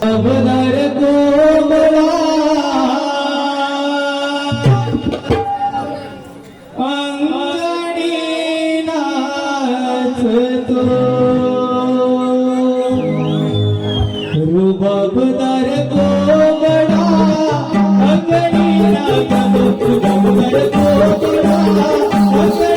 अवतार कोमला अंगणी नाचतो रुबाबदार कोमला अंगणी नाचतो रुबाबदार कोमला अंगणी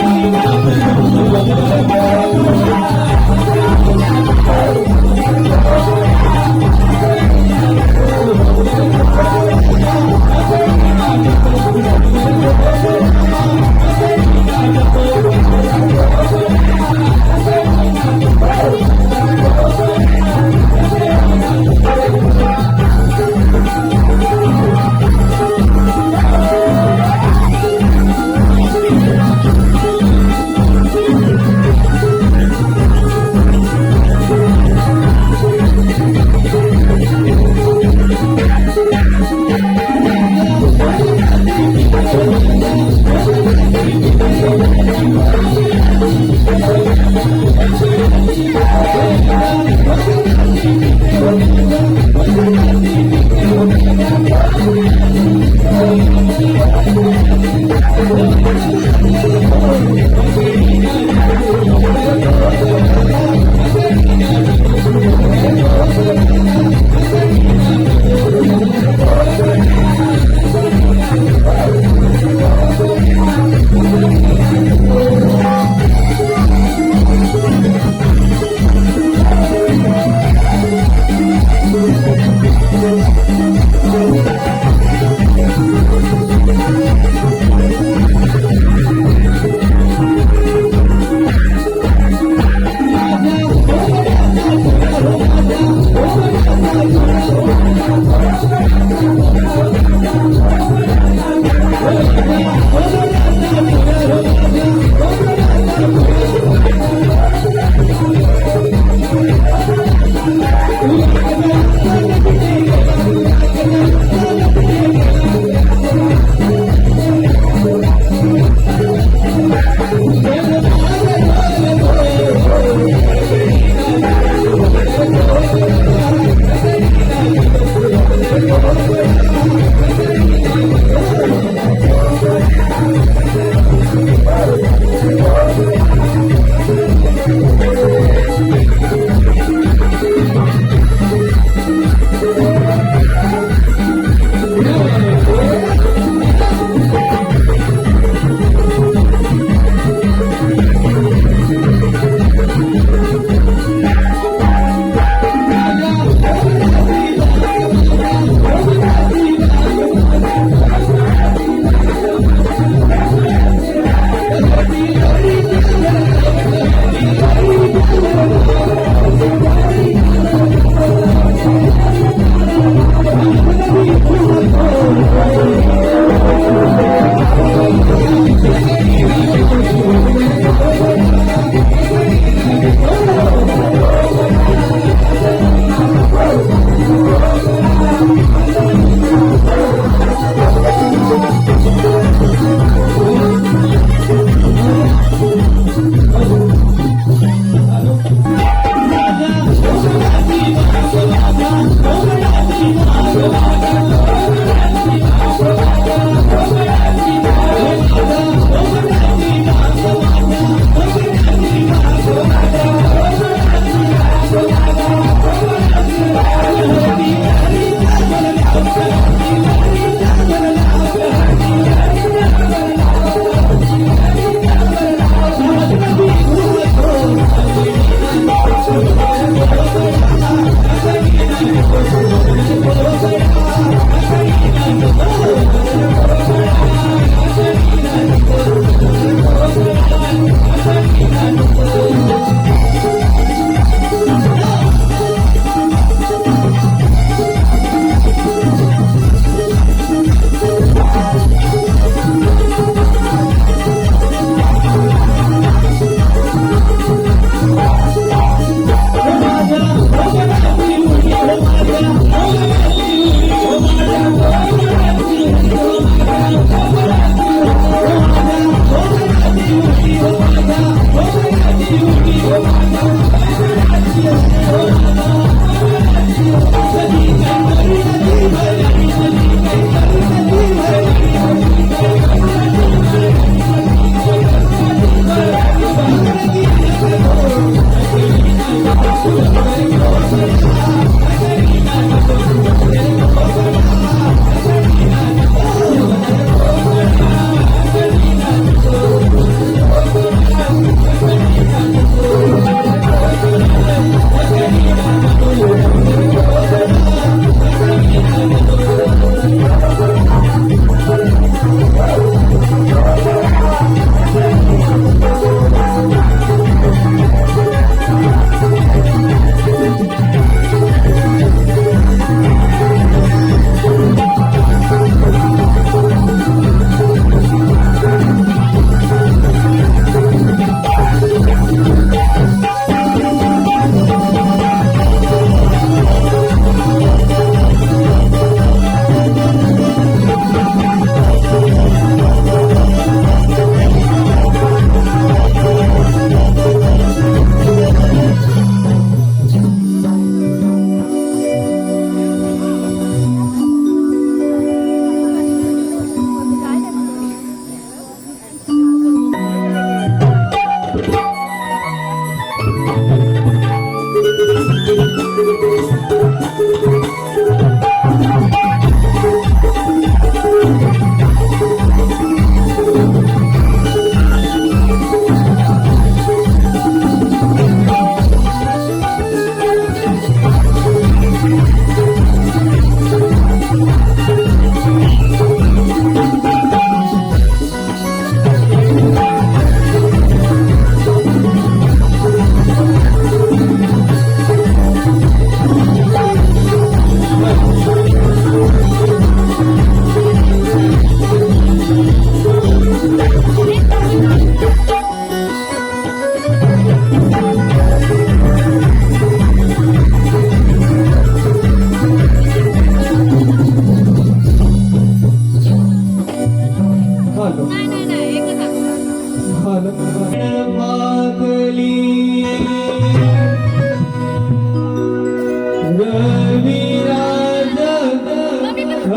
कविराज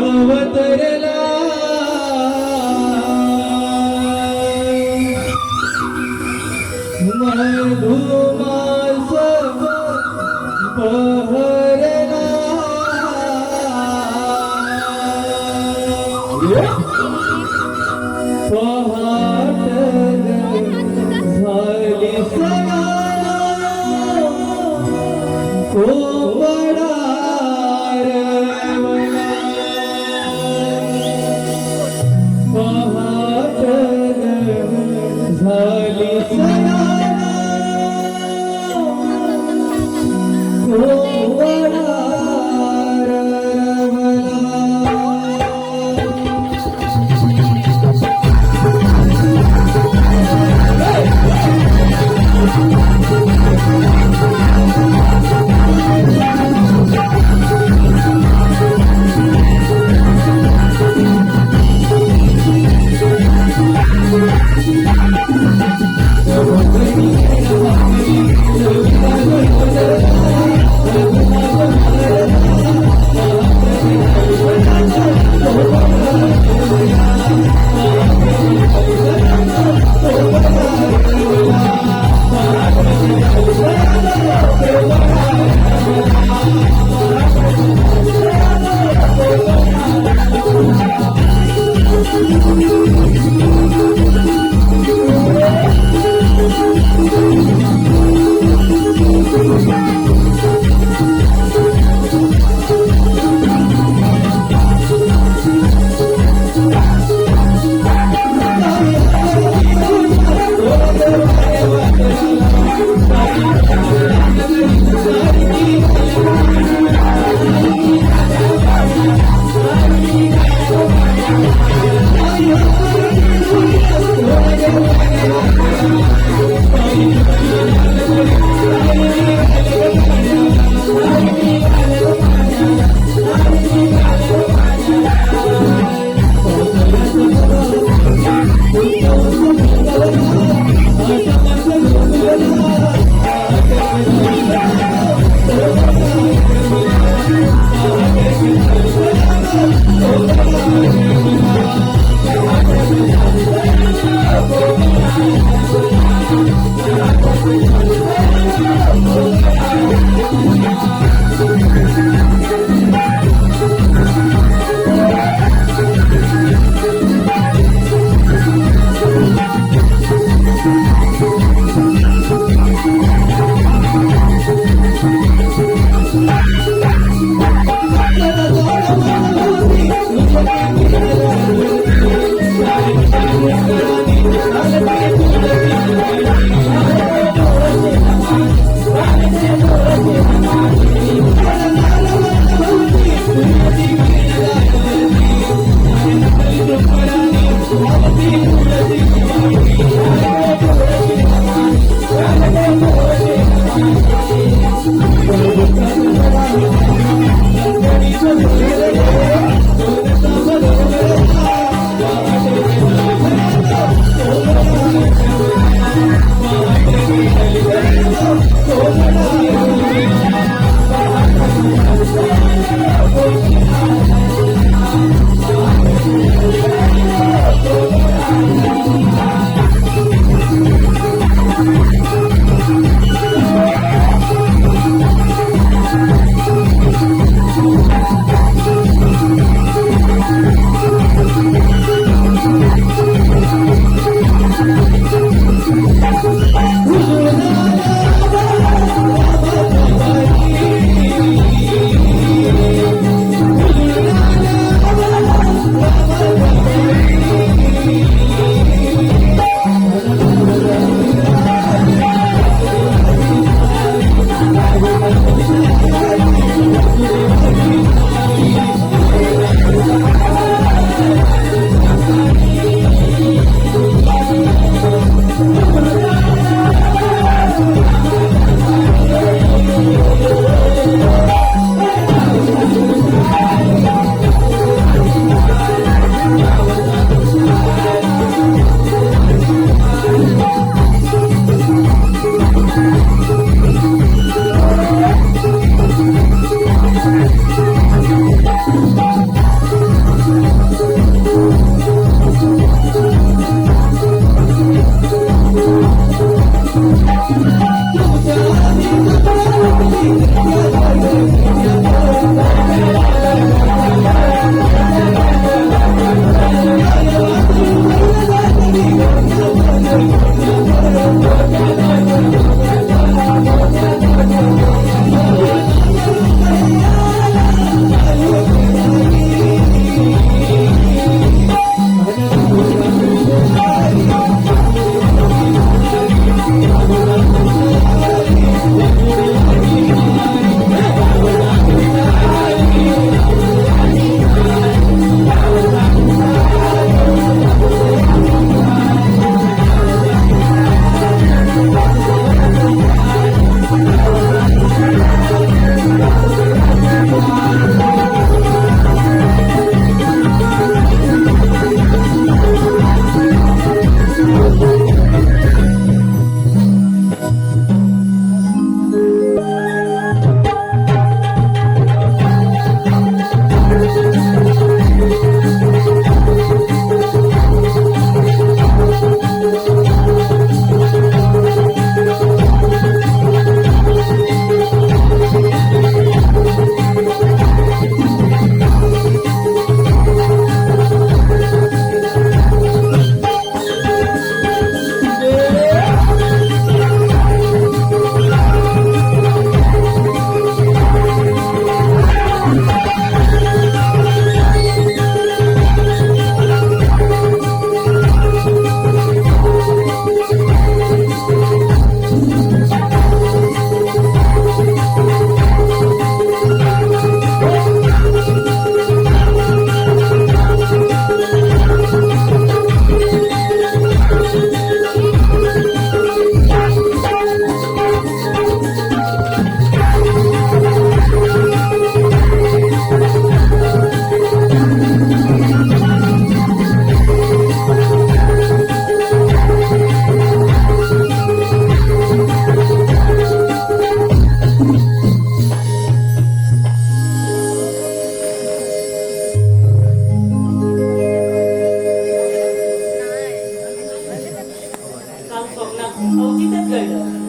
अवतरला मधुमास बहरला पहाट झाली सया कोंबडा रवला पहाट झाली सया कोंबडा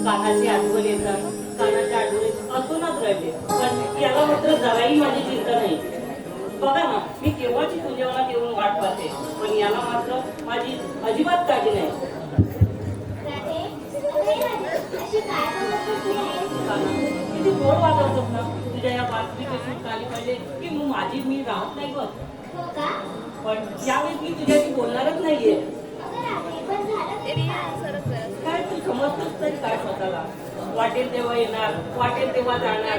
कानाची आठवण येतात, कानाच्या आठवणीत अतोनात राहिले. पण याला मात्र जराही माझी चिंता नाही. बघा ना, मी केव्हाची तुझ्याला येऊन वाट पाहते, पण याला मात्र माझी अजिबात काळजी नाही. किती गोड वाटवतात ना तुझ्या या बातमीची सूट आली पाहिजे की माझी मी राहत नाही बघ. पण यावेळेस मी तुझ्याशी बोलणारच नाहीये. काय तू समजतोस तरी काय स्वतःला? वाटेल तेव्हा येणार, वाटेल तेव्हा जाणार,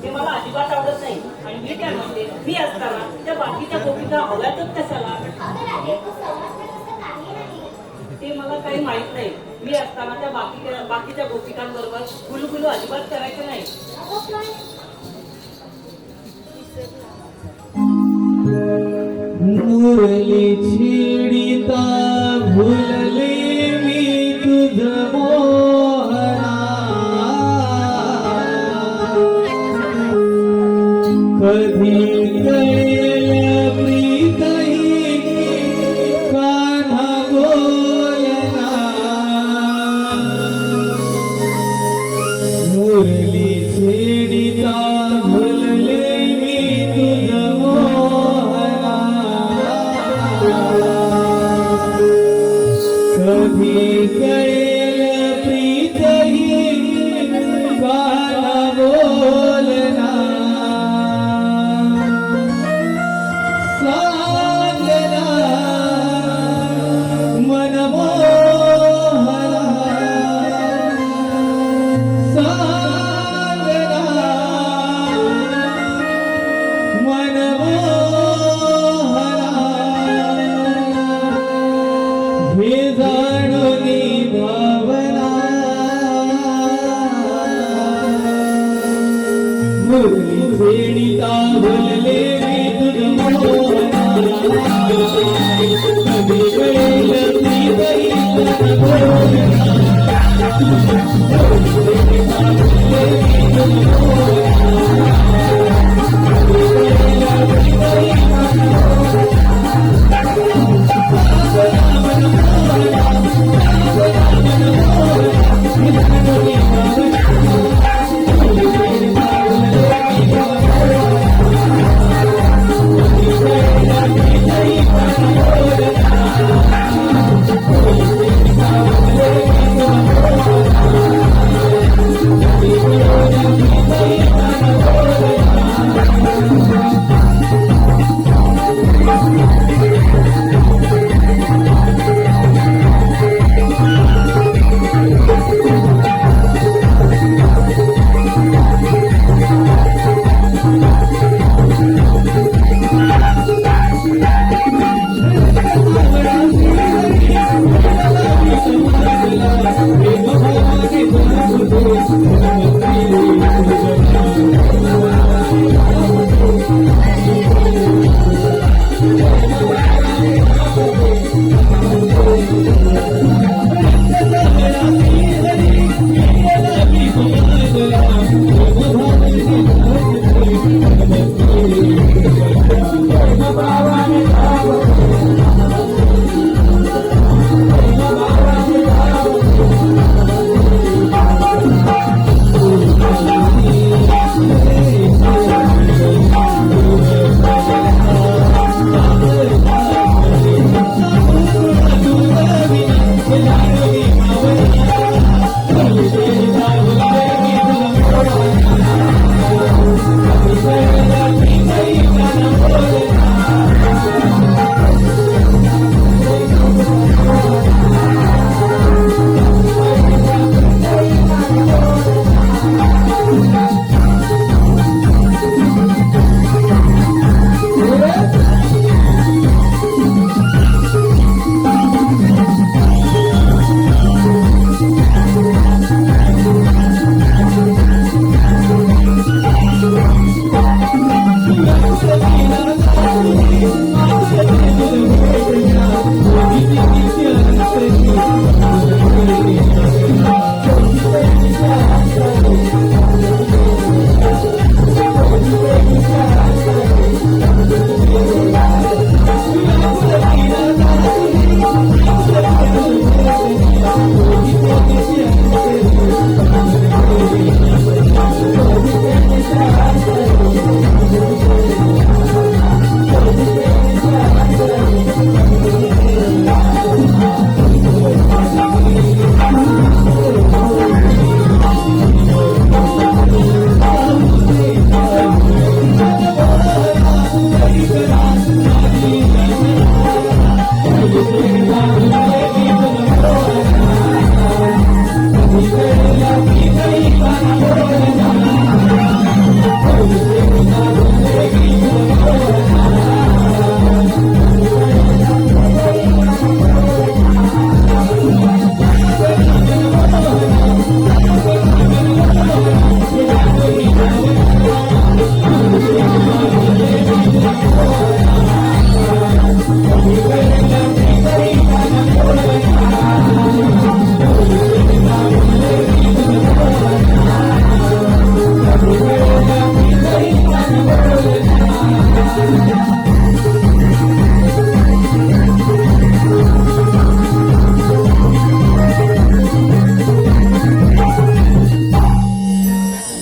ते मला अजिबात आवडत नाही. आणि मी काय म्हणते, मी असताना त्या बाकीच्या गोपिका हव्यातच कशाला? ते मला काही माहित नाही. मी असताना त्या बाकीच्या गोपिकांबरोबर गुलगुलू अजिबात करायचं नाही. मुरली छिडिता भुलले मी तुझ मोहना, कधी कळेल प्रीतही कान्हा बोलना. मुरली छिडिता भुलले मी तुझ मोहना, कधी कळेल प्रीतही कान्हा बोलना. सांगना मनमोहना, सांगना मनमोहना. हे जाणूनी भावना, मुरली छेडिता भुलले मी तुझ मोहना, कधी कळेल प्रीतही कान्हा बोलना. मुरली छेडिता भुलले मी तुझ मोहना,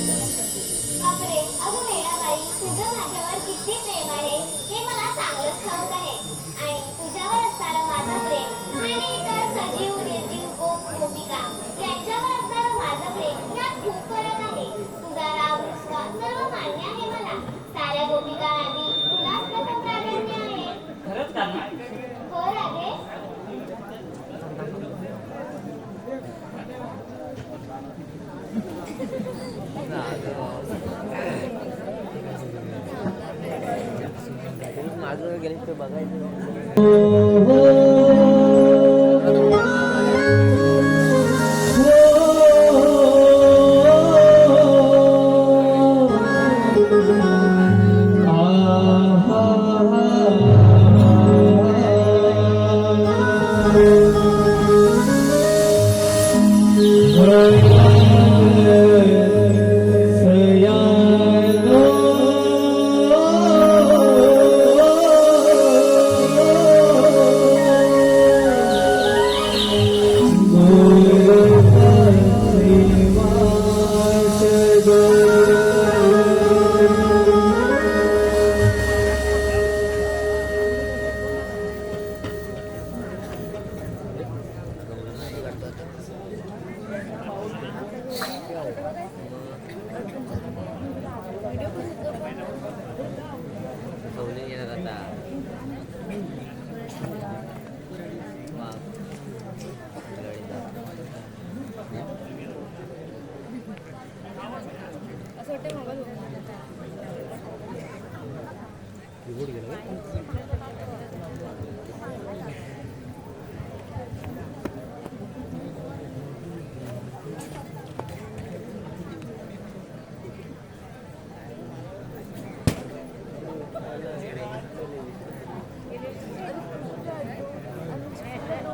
बापरे, अगं मीराबाई, तुझं माझ्यावर किती प्रेम आहे हे मला चांगलंच ठाऊक आहे. आणि तुझ्यावर असणारं माझं प्रेम आणि इतर सजीव निर्जीव गोपिका यांच्यावर असणारं माझं प्रेम यात खूप फरक आहे. तुझा राग रुसवा सर्व मान्य आहे मला. साऱ्या गोपिकांआधी तुलाच प्रथम प्राधान्य आहे. खरंच का ना? हो राधे. माझं गेलं ते बघायचं. सवले येणार आता. वा. कीबोर्ड गेला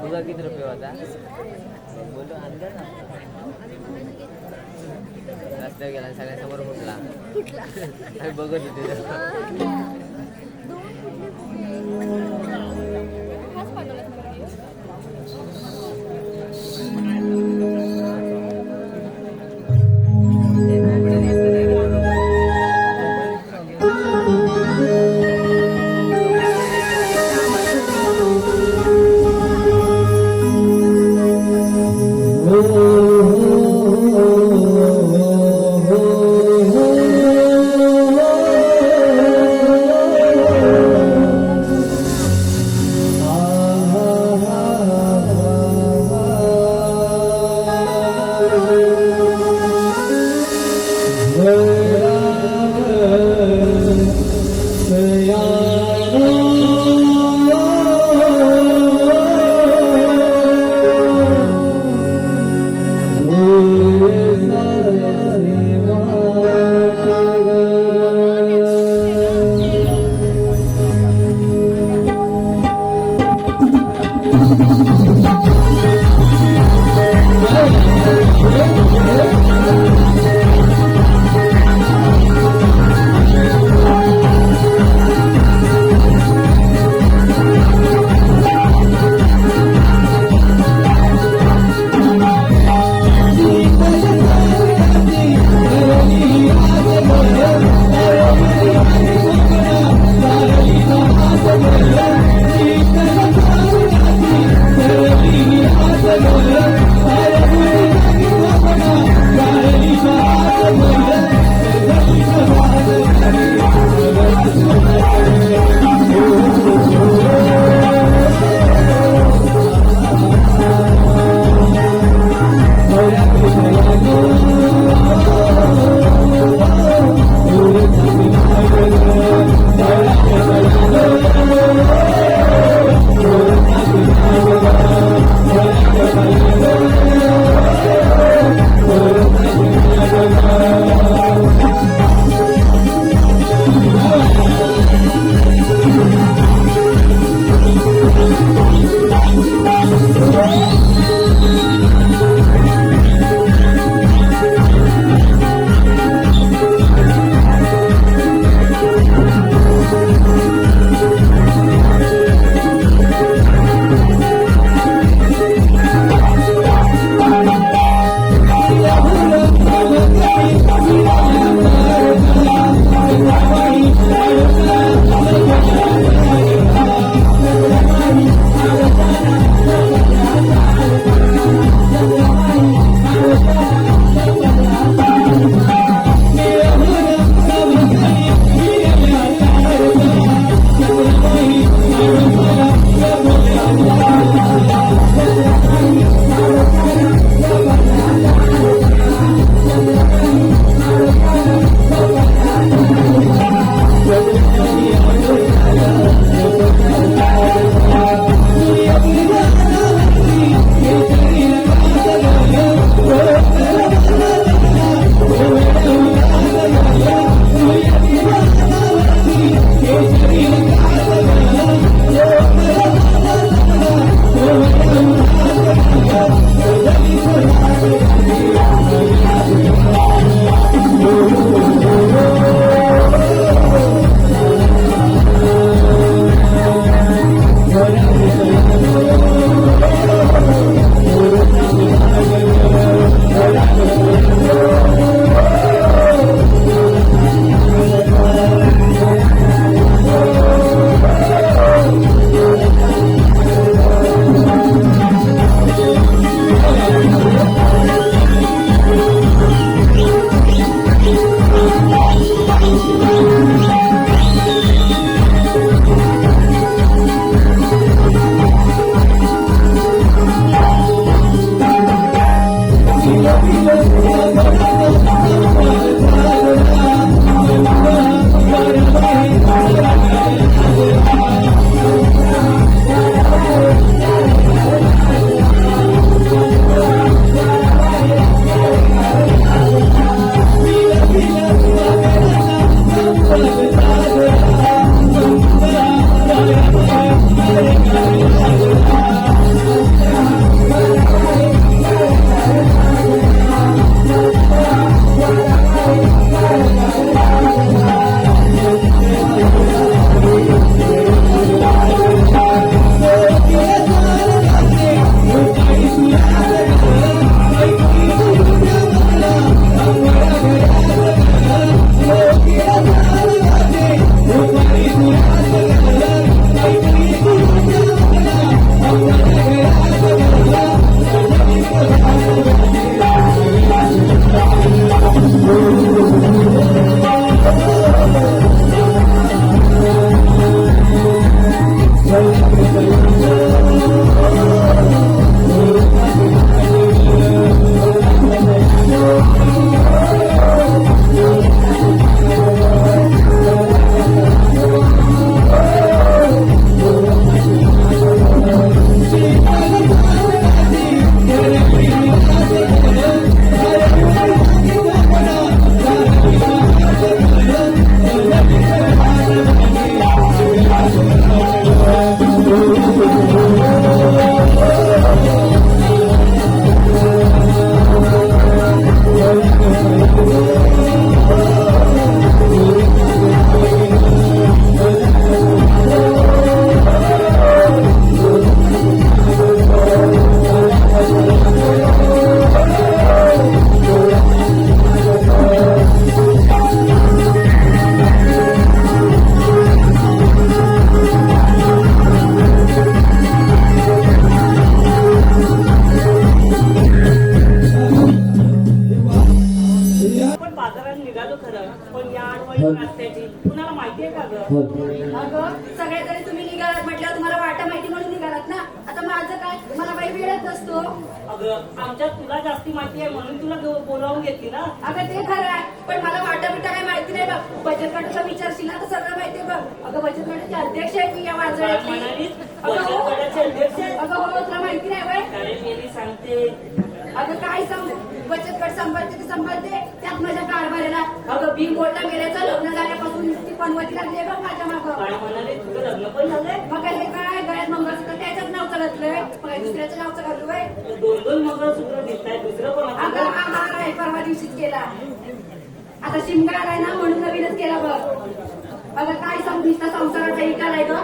तुझा किती रुपये होता? बोलतो अंदर ना रस्त्यावर गेला सगळ्यांसमोर फुटला बघत होते. आपण बाजारात निघालो खरं, पण या आडवळी रस्त्याची कुणाला माहितीये का ग? अगं सगळे जरी तुम्ही निघालात म्हटलं तुम्हाला वाटा माहिती म्हणून निघालात ना. आता माझं काय, मला काही वेळच नसतो. अगं आमच्यात तुला जास्ती माहिती आहे म्हणून तुला बोलावून घेतली ना. अगं ते खरं आहे, पण मला वाटा बिटा काही माहिती नाही बघ. बचत गटाचा विचारशील ना तर सगळं माहिती आहे बघ. अगं बचत गटाचे अध्यक्ष आहे मी या वाजवण्याची. म्हणालीस अगं बचत हो. गटाचे अध्यक्ष आहेत? अगं हो, तुला माहिती नाही बाय. काय मेली सांगते. अगं काय सांगू, बचत गट सांभाळते ते सांभाळते, त्यात माझ्या कारभारीला अगं बिन बोलता मेल्याचं लग्न झाल्यापासून ती पनवती लागली आहे बघ माझ्या मागं. काय म्हणाले तुझं लग्न पण झालंय? मग हे काय गळ्यात मंगळसूत्र त्याच्याच नावचं घातलंय, मग हे दुसऱ्याचं नावचं घातलंय. 2-2 मंगळसूत्र दिसत आहे, दुसरं पण अगं असं. हा आहे परवा दिवशीच केला. आता शिमगा आलाय ना म्हणून नवीनच केला बघ. अगं काय सांगू, नुसता संसाराचा इकाल आहे ग.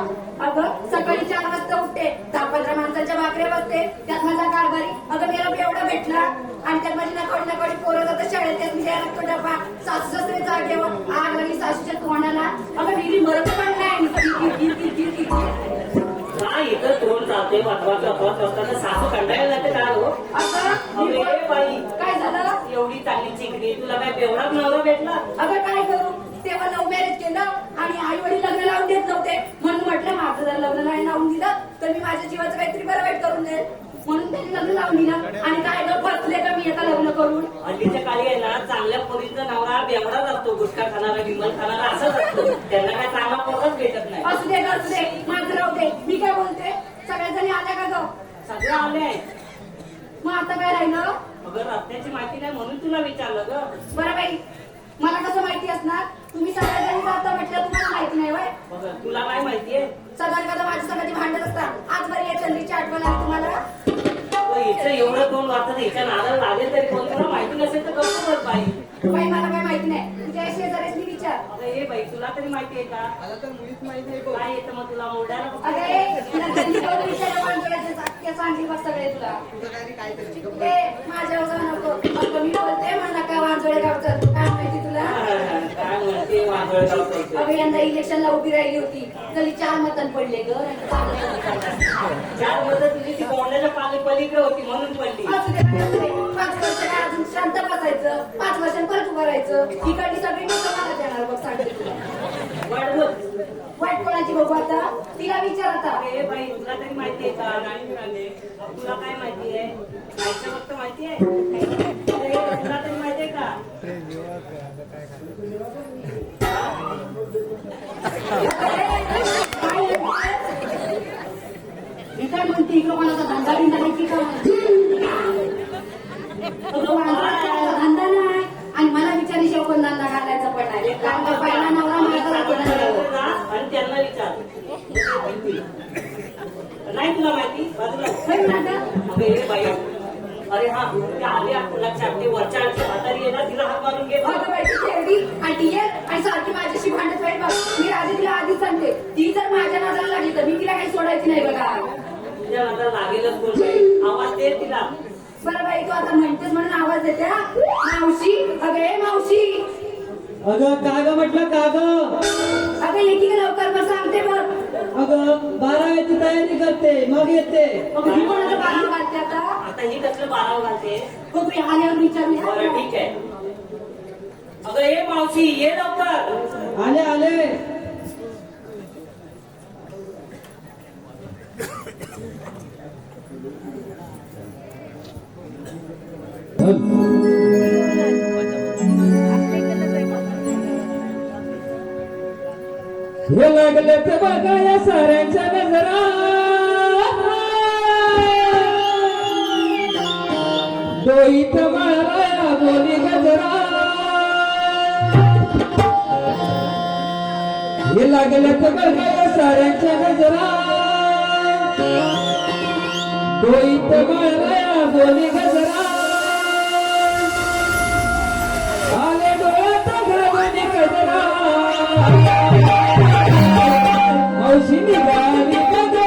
अगं सकाळी 4 वाजता उठते, 10-15 माणसांच्या भाकऱ्या बसते, त्यात माझा कारभारी अगं मेला एवढा भेटला. आणि त्यात माझी नकळी पोरं जातात शाळेत, त्यात मी द्यायला लागतो डबा. सासू सासरे जागेवर आग लागली सासूच्या तोंडाला. अगं विहिरी मरत पण नाही, किरकिर. काय इथं तोंड चालते वाचवाचं अपवास असतात तर सासू कंटाळायला जाते काय हो? अगं अरे बाई, काय झालं? एवढी चांगली चिकणी तुला काय बेवडाच नवरा भेटला? अगं काय करू, तेव्हा लव्ह मॅरेज केलं आणि आई वडील लग्न लावून देत नव्हते. म्हणून म्हटलं माझं जर लग्न नाही लावून दिलं तर मी माझ्या जीवाचं काहीतरी बरं वाईट करून देईल. म्हणून त्यांनी लग्न लावून दिलं. आणि काय ग फसले का मी आता लग्न करून. हल्लीच्या काळी आहे ना चांगल्या पोरींचा नवरा बेवडाच असतो, गुटखा खाणारा विमल खाणारा असंच असतो. त्यांना काय चांगला पोरच भेटत नाही. असू दे माझं राहू दे. मी काय बोलते, सगळ्या जणी आल्या का ग? सगळे आले आहेत. मग आता काय राहिलं? अगं रस्त्याची माहिती नाही म्हणून तुला विचारलं ग. बरं बाई, मला कसं माहिती असणार? तुम्ही सगळ्या जणी जाता म्हटलं तुम्हाला माहिती नाही वय. बघ तुला काय माहितीये? सगळ्या कदा माझ्या सगळ्याची भांडत असतात. आज बरी या चंद्रीची आठवण आली तुम्हाला. हिचं एवढं तोंड वाचत हिच्या नादाला लागेल तरी कोण तुला माहिती नसेल तर गप्प बस बाई. बाई मला काय माहिती नाही, तुझ्या शेजाऱ्याची विचार. अगं हे बाई तुला तरी माहिती आहे का? काय येतं मग तुला मोडायला? अरे तुला कधी करून विचारलं वांजोळ्याचे साक्य सांगली बघ सगळे तुला. ए माझ्यावर जाऊ नको. अगं मी बोलते मला नका वांजोळे गावचं, काय माहिती तुला? काय म्हणते वांगळ गावचं? अगं यंदा इलेक्शनला उभी राहिली होती, तरी 4 मतन पडले ग. 4 मध्ये तुझी ती कोंड्याच्या पलीकडे होती म्हणून पडली. असू दे, 5 वर्ष काय अजून शांत बसायचं, 5 वर्षांनी परत उभं राहायचं. इकडली सगळी लोकं मला देणार बघ सांगते तुला. वाईट कोणाची बघू आता, तिला विचार आता. अरे बाई तुला तरी माहिती आहे का? नाही मिळाले. तुला काय माहिती आहे? माहिती फक्त माहिती आहे. तुला तरी माहिती आहे का? मी काय म्हणते, इकडं कोणाचा धंदा बिंदा नाही की काय? धंदा नाही आणि मला विचारी शिवाय कोण धंदा घालायचा पण नाही. कारण का पहिला नवरा माझा विचार नाही तुला माहिती बाजूला होय म्हणा अगं ये बाई अरे हा त्या आल्या कोणाच्या ते वरच्या आमची म्हातारी आहे ना तिला हात मारून घे अगं बाई ती खेळली आणि ती ये आणि सारखी माझ्याशी भांडत राहील बघ. मी आधी तिला आधीच सांगते ती जर माझ्या नादाला लागली तर मी तिला काही सोडायची नाही बघा. तुझ्या नंतर लागेलच कोण बाई आवाज दे तिला बरं बाई तू आता म्हणतेस म्हणून आवाज देते हा? मावशी अगं ए मावशी अगं का ग म्हटलं का ग अगं येते का लवकर बरं सांगते बघ. अगं 12वीची तयारी करते मग येते. अगं ही कोणाचं बाजू घालते आता आता ही कसलं बाराव घालते हो तू आल्यावर विचारूया. बरं ठीक आहे अगं ये मावशी ये लवकर आले आले. हे लागले ते बघा या साऱ्यांच्या नजरा डोईत मारा बोली गजरा हे लागले ते बघा या साऱ्यांच्या नजरा डोईत मारा बोली गजरा आले डोळ्यात घालून गजरा मावशी निघाली पद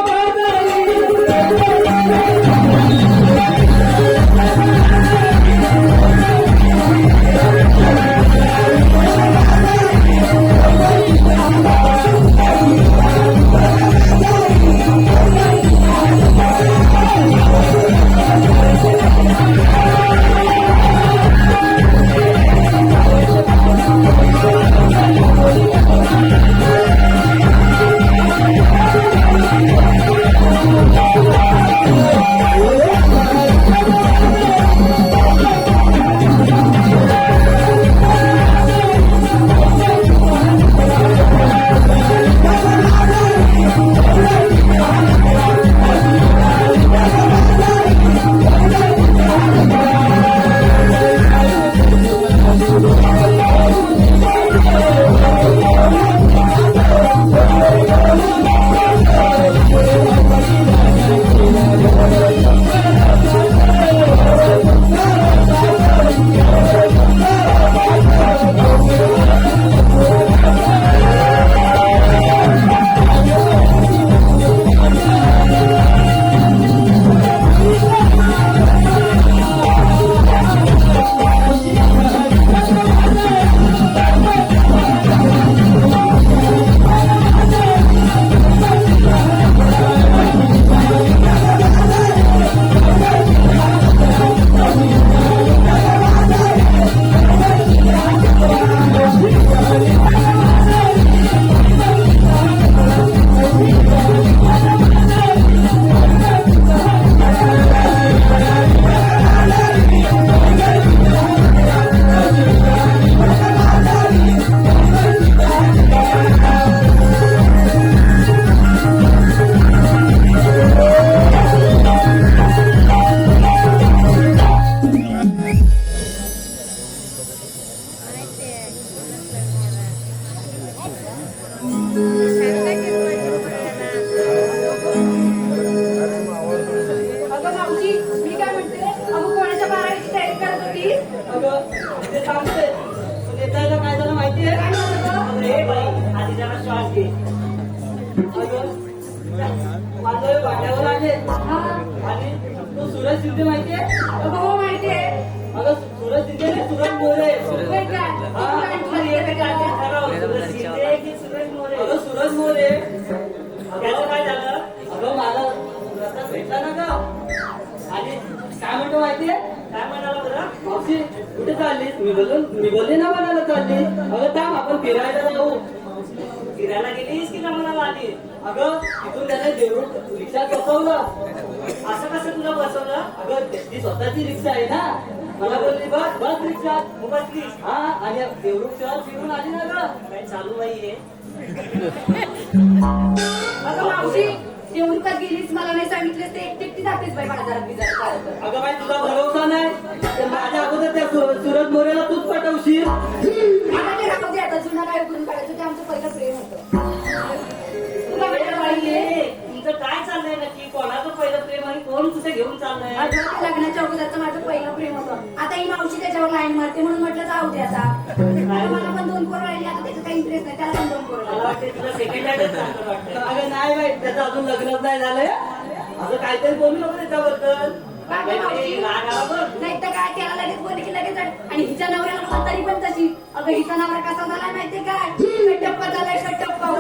अगं मावशी मी काय म्हणते अगं कोणाच्या 12वीची तयारी करत होती. अगं ते सांगते पण येतायला काय झालं माहितीये काय म्हणत होतं? अरे बाई आधी जरा श्वास घे अगं माझं वाट्यावर आले हा आणि तो सूरज शिंदे माहितीये अगं हो माहितीये. अगं सूरज शिंदे नाही सूरज मोरे होय काय? हा, तुला येतं का ते? सूरज शिंदे की सूरज मोरे अगं सूरज मोरे त्याचं काय झालं अगं मला रस्ता भेटला ना ग आणि काय म्हणतो माहितीये काय म्हणाला बरं मावशी कुठे चाललीस मी बोलले ना म्हणाला चालली अगं थांब आपण फिरायला जाऊ फिरायला गेलीस की ना म्हणाला आली अगं तिथून त्याने देऊळ रिक्षा बसवलं असं कसं तुला बसवलं अगं ती स्वतःची रिक्षा आहे ना मला बोलली बस बस रिक्षा मग बसली हा आणि देवरूप शहर फिरून आली ना ग काय चालू नाहीये अगं मावशी येऊन का गेलीस मला नाही सांगितलं ते एकटी जातेस बाई बाजारात बिजारात. अगं बाई तुला भरोसा नाही तर माझ्या अगोदर त्या सूरज मोरेला तूच पाठवशील आता ते राहू दे आता जुना काय करून काढायचं ते आमचं पहिलं प्रेम होतं. चाललंय अगं ते लग्नाच्या अगोदरचं माझं पहिलं प्रेम होतं. आता ही मावशी त्याच्यावर लाईन मारते म्हणून म्हटलं जाऊ दे आता. आता मला पण 2 पोरं राहिली, आता त्याचा काही इंटरेस्ट नाही, त्याला पण 2 पोरं मला राहिली. वाटते तुला सेकंड हँडच चांगलं वाटतं. अगं नाही बाई, त्याचं अजून लग्नच नाही झालंय. असं काहीतरी बोलू नको त्याच्याबद्दल. काय गं मावशी? राग आला बघ. नाही तर काय, त्याला लगेच बोलले की लगेच आणि हिच्या नवऱ्याला पण तरी पण तशी. अगं हिचा नवरा कसा झाला माहितीये काय? कटप्पा झालाय, कटप्पा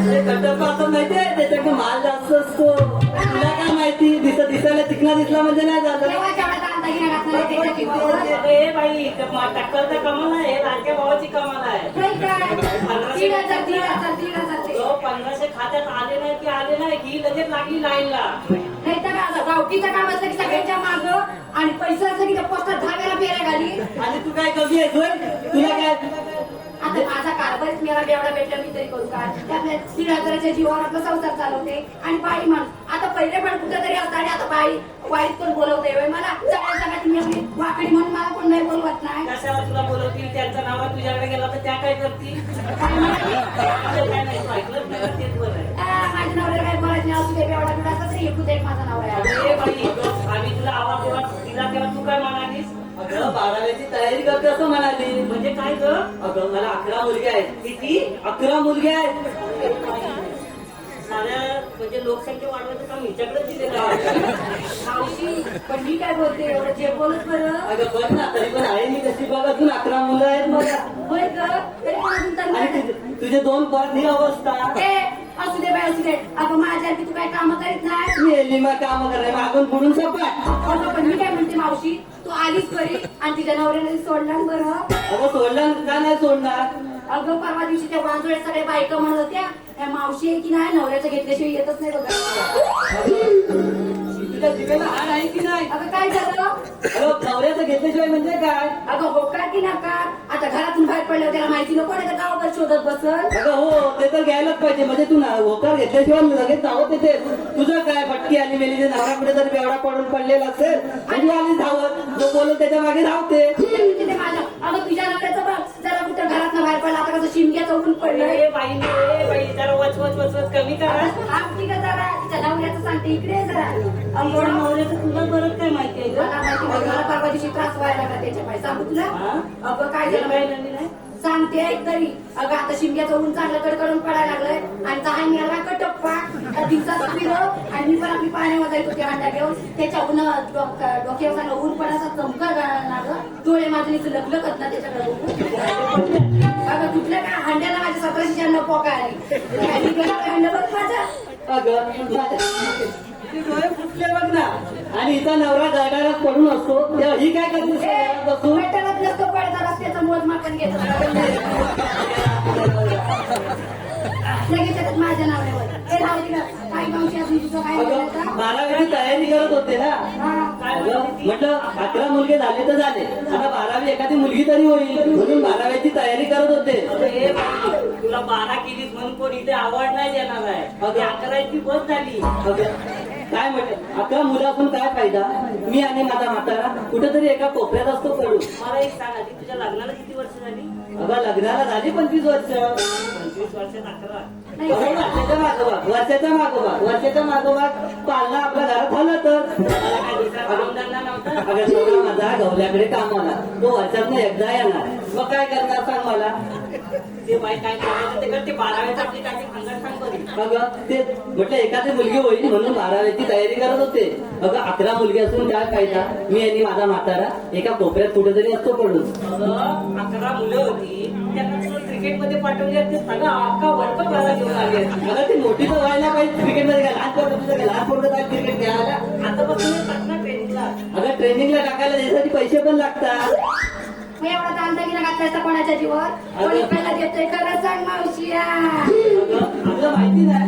ते कटप्पा असं माहितीये, त्याच्याकडे माल जास्त असतो. तुला काय माहिती, दिसायला चिकना दिसला म्हणजे नाही झालं. तेव्हा जेवढा दागिना घातला आहे त्याच्या जीवावर. ए बाई टक्कर तर कमाल आहे, लाडक्या भावाची कमाल आहे. नाही काय? 3,000 तो 1500 खात्यात आले नाही की आले नाही की लगेच लागली लाईनला. नाही तर काय, गावकीचं काम असलं की सगळ्यांच्या माग आणि पैसा असलं की त्या पोस्टात 10 वेळा फेऱ्या घाली. आणि तू काय कमी आहेस होय? तुला काय आता माझा कारभारच मला एवढा भेटला मी तरी करू काय? त्यामुळे 3,000च्या जीवावर आपला संसार चालवते आणि बाई माणूस आता पहिले पण कुठेतरी असतं आणि आता बाई वाईट पण बोलवते होय मला. सगळ्या जगात मी आपली वाकडी म्हणून मला पण नाही बोलवत नाही. कशाला तुला बोलवतील, त्यांचा नाव तुझ्याकडे गेला तर त्या काय करतील? काय माहिती? काय नाही तू ऐकलंच नाही तर तेच बरं आहे. माझ्या नवऱ्याला काय बोलायचं नाही, असू दे एवढा बिडा असला तरी एकूच एक माझा नवरा आहे. ए बाई आम्ही तुला आवाज दिला तेव्हा तू काय म्हणालीस? अगं 12वीची तयारी करते असं म्हणाली. म्हणजे काय ग? अगं मला 11 मुलगे आहेत. किती? 11 मुलगे आहेत. साऱ्या म्हणजे लोकसंख्या वाढवायचं काम हिच्याकडेच दिलेलं आहे. मावशी पण मी काय बोलते एवढं जे बोलत बरं. अगं बघ ना, तरी पण आहे मी कशी बघ, अजून 11 मुलं आहेत मला. होय ग, तरी पण अजून तर आणि तुझे 2 परत ही अवस्था. ए, असू दे बाई असू दे. अगं माझ्या तू काय काम करीत नाही. मी एली मग काम करायला मागून पुढून सपाट. अगं पण मी काय म्हणते मावशी, तू आलीच बरी आणि तिच्या नवऱ्याने सोडला बरं. अगं सोडलं का नाही सोडणार? अगं परवा दिवशी त्या वांजोळ्या सगळ्या बायका म्हणत होत्या त्या मावशी आहे की नाही नवऱ्याचं घेतल्याशिवाय येतच नाही बघा. तुझ्या जिभेला हाड आहे की नाही? अगं काय झालं? अगं नवऱ्याचं घेतल्याशिवाय म्हणजे काय? अगं होकार की नका, आता घरातून बाहेर पडल्यावर त्याला माहिती नको नाही तर गावभर शोधत बसल. अगं हो, ते तर घ्यायलाच पाहिजे. म्हणजे तू होकार घेतल्याशिवाय लगेच धावत येते. तुझं काय फटकी आली मेली, जे नवरा कुठे तरी बेवडा पडून पडलेला असेल आणि आली धावत, जो बोलत त्याच्या मागे धावते. ते माझं अगं तुझ्या नवऱ्याचं बघ जरा कुठं घरात बाहेर पडला आता कसं शिमग्याचं ऊन पडलं. ए बाई जरा वचवच कमी करा. आमची का जरा तिच्या नवऱ्याचं सांगते इकडे ये जरा. एवढं नवऱ्याचं तुला बरंच काय माहिती आहे ग? मला माहिती नाही, मला परवा दिवशी त्रास व्हायला लागला त्याच्या पाय सांगू तुला. हा? अगं काय हे झालं काय माहिती नवीन आहे? सांगते ऐक तरी. अगं आता शिमग्याचं ऊन चांगलं कडकडून पडायला लागलंय आणि तहान मिळाला कटप्पा दिवसात पिलं आणि मी पण आपली पाण्या वाजायची होती अंडा घेऊन त्याच्या ऊन डोक्यावर चांगलं ऊन पडायचा चमका लागला. डोळे माझे लग्न ना त्याच्याकडे बघून. अगं कुठल्या काय हांड्याला माझ्या 1700 पोका आली हांड बघ माझं. अगं ते डोळे फुटले बघ ना. आणि हिचा नवरा गाडायला पडून असतो तेव्हा ही काय करते बसून? पेटालाच नसतो पडता रस्त्याचं मोजमापन घेत लगेच येतात माझ्या नावावर. ए राहू दे गं. काय मावशी अजून तुझं काय अगं बोलायचं? 12वीची तयारी करत होते ना. हा. अगं, म्हटलं 11 मुलगे झाले तर झाले, आता 12वी एखादी मुलगी तरी होईल म्हणून 12वीची तयारी करत होते. ए बाई, तुला 12 केलीस म्हणून कोणी इथे आवड नाही देणार आहे. अगं. 11ची बस झाली. अगं, काय म्हटलं 11 मुलं असून काय फायदा? मी आणि माझा म्हातारा कुठेतरी एका कोपऱ्यात असतो पडू. मला एक सांग आधी तुझ्या लग्नाला किती वर्ष झाली? अगं लग्नाला झाली 25 वर्ष. 25 वर्षात 11. नाही. वर्षाच्या मागोमाग पालना आपल्या घरात झालं तर. मला काय दुसरा कामधंदा नव्हता. अगं नवरा माझा गवल्याकडे कामाला, तो वर्षातनं एकदा येणार. मग काय करणार सांग मला? ते बाई काय करायचं ते करते. 12वीचं आपली काय ते भांडण सांग बरी. अगं ते म्हटलं एखादी मुलगी होईल म्हणून 12वीची तयारी करत होते. अगं 11 मुलगी असून काय फायदा? मी आणि माझा म्हातारा एका कोपऱ्यात कुठेतरी असतो पडून. अगं 11 मुलं होती त्यांना तुला क्रिकेटमध्ये पाठवले ते सगळं अख्खा वर्ग मला घेऊन आले. अगं ती मोठी तर व्हायला पाहिजे क्रिकेटमध्ये. काय लहान पोरं तुझं काय लहान पोरं काय क्रिकेट खेळायला? आतापासून टाकणार ट्रेनिंगला. अगं ट्रेनिंगला टाकायला त्यासाठी पैसे पण लागतात. मग एवढा दानदागिना घातलायचा कोणाच्या जीवर? कोणी पहिला देतोय खरं सांग मावशिया. अगं तुला माहिती नाही?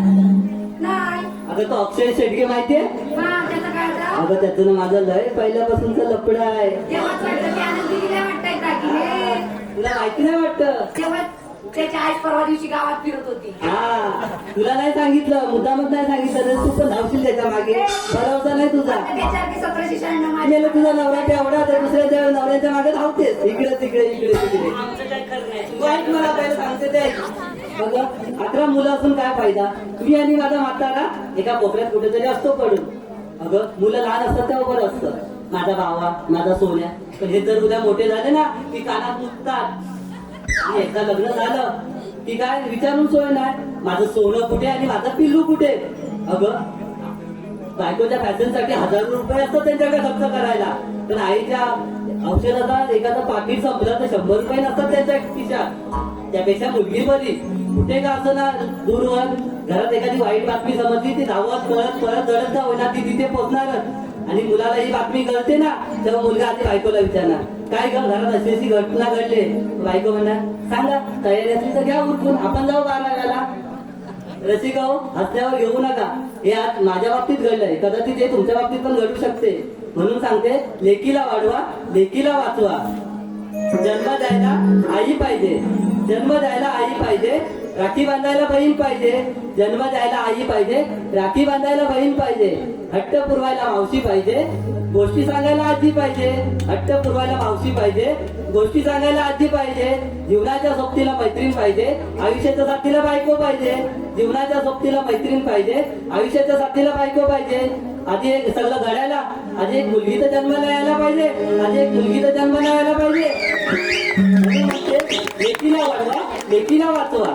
नाही. अगं तो अक्षय शेटगे माहितीये? हा त्याचं काय झालं? अगं त्याचं ना माझं लय पहिल्यापासूनच लपड आहे. तेव्हाच वाटतं की आनंद दिल्या वाटतंय दागिने. तुला माहिती नाही वाटतं? तेव्हा त्याची आई परवा दिवशी गावात फिरत होती. हा तुला नाही सांगितलं, मुद्दामच नाही सांगितलं तर तू पण धावशील त्याच्या मागे. भरवसा नाही तुझा. त्याच्यावरती 1796 माझ्या. गेलं तुझा नवरा तेवढा तर दुसऱ्या नवऱ्याच्या मागे धावतेस इकडे तिकडे इकडे तिकडे. आमचं काय खरं नाही. तू ऐक मला पहिले सांगते ते. अगं 11 मुलं असून काय फायदा? मी आणि माझा म्हातारा एका कोपऱ्यात कुठेतरी असतो पडून. अगं मुलं लहान असतात तेव्हा बरं असतं, माझा भावा माझा सोन्या. पण हे जर उद्या मोठे झाले ना की कानात मुततात, आणि एकदा लग्न झालं की काय विचारून सोय नाही, माझं सोनं कुठे आणि माझं पिल्लू कुठे. अगं बायकोच्या फॅशनसाठी हजारो रुपये असतात त्यांच्याकडे खर्च करायला, पण आईच्या औषधाचा एखादं पाकिट संपलं तर 100 रुपये नसतात त्यांच्या खिशात. त्यापेक्षा मुलगी बरी, कुठे का असं ना दूरवर घरात एखादी वाईट बातमी समजली ती धावत पळत पळत जडत का होईना ती तिथे पोहोचणारच. आणि मुलाला ही बातमी कळते ना तेव्हा मुलगा आधी बायकोला विचारणार, काय ग घरात अशी अशी घटना घडली. बायको म्हणणार, सांगा तयारी असली तर घ्या उरकून, आपण जाऊ बाराव्याला. रसिका हो, हसल्यावर घेऊ नका, हे आज माझ्या बाबतीत घडलंय, कदाचित हे तुमच्या बाबतीत पण घडू शकते. म्हणून सांगते, लेकीला वाढवा लेकीला वाचवा. जन्म द्यायला आई पाहिजे, जन्म द्यायला आई पाहिजे, राखी बांधायला बहीण पाहिजे. जन्म द्यायला आई पाहिजे, राखी बांधायला बहीण पाहिजे. हट्ट पुरवायला मावशी पाहिजे, गोष्टी सांगायला आजी पाहिजे. हट्ट पुरवायला मावशी पाहिजे, गोष्टी सांगायला आजी पाहिजे. जीवनाच्या सोबतीला मैत्रीण पाहिजे, आयुष्याच्या साथीला बायको पाहिजे. जीवनाच्या सोबतीला मैत्रीण पाहिजे, आयुष्याच्या साथीला बायको पाहिजे. आधी एक सगळं घडायला, आधी एक मुलगी तर जन्माला यायला पाहिजे, आधी एक मुलगी तर जन्माला यायला पाहिजे. लेकीला वाढवा लेकीला वाचवा.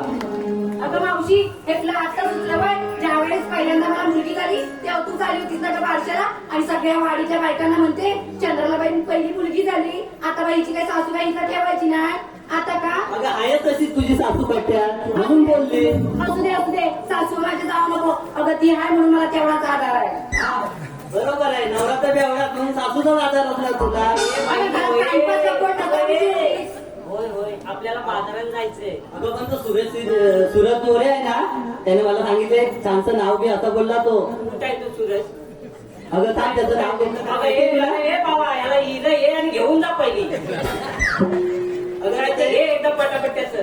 अगं मावशी, हे तुला आता सुचलं बाय, ज्यावेळेस पहिल्यांदा मला मुलगी झाली तेव्हा तू झाली होतीस ना गं बारशाला, आणि सगळ्या वाडीच्या बायकांना म्हणते चंद्राला बाई पहिली मुलगी झाली, आता बाईची काही सासूबाईचा ठेवायची नाही. आता का अगं आहे तशीच तुझी सासू पट्ट्या म्हणून बोलली. असू दे सासू माझ्या जाऊ नको. अगं ती आहे म्हणून मला तेवढाच आधार आहे. बरोबर आहे, नवरात्र बेवडात म्हणून सासूचाच आधार असणार तुला. अगं घरात टाइमपास नको, नका विचारूस. होय होय, आपल्याला बाजारात जायचंय. अगं पण तो सुरत मोरे आहे ना, त्याने मला सांगितले छानसं नाव घे असं बोलला तो. कुठं आहे तू सुरेश? अगं काय त्याचं नाव घेतलं बाबा का ये बाबा, याला इथं ये आणि घेऊन जा पहिली. अगं हे एकदम पटापट त्याचं.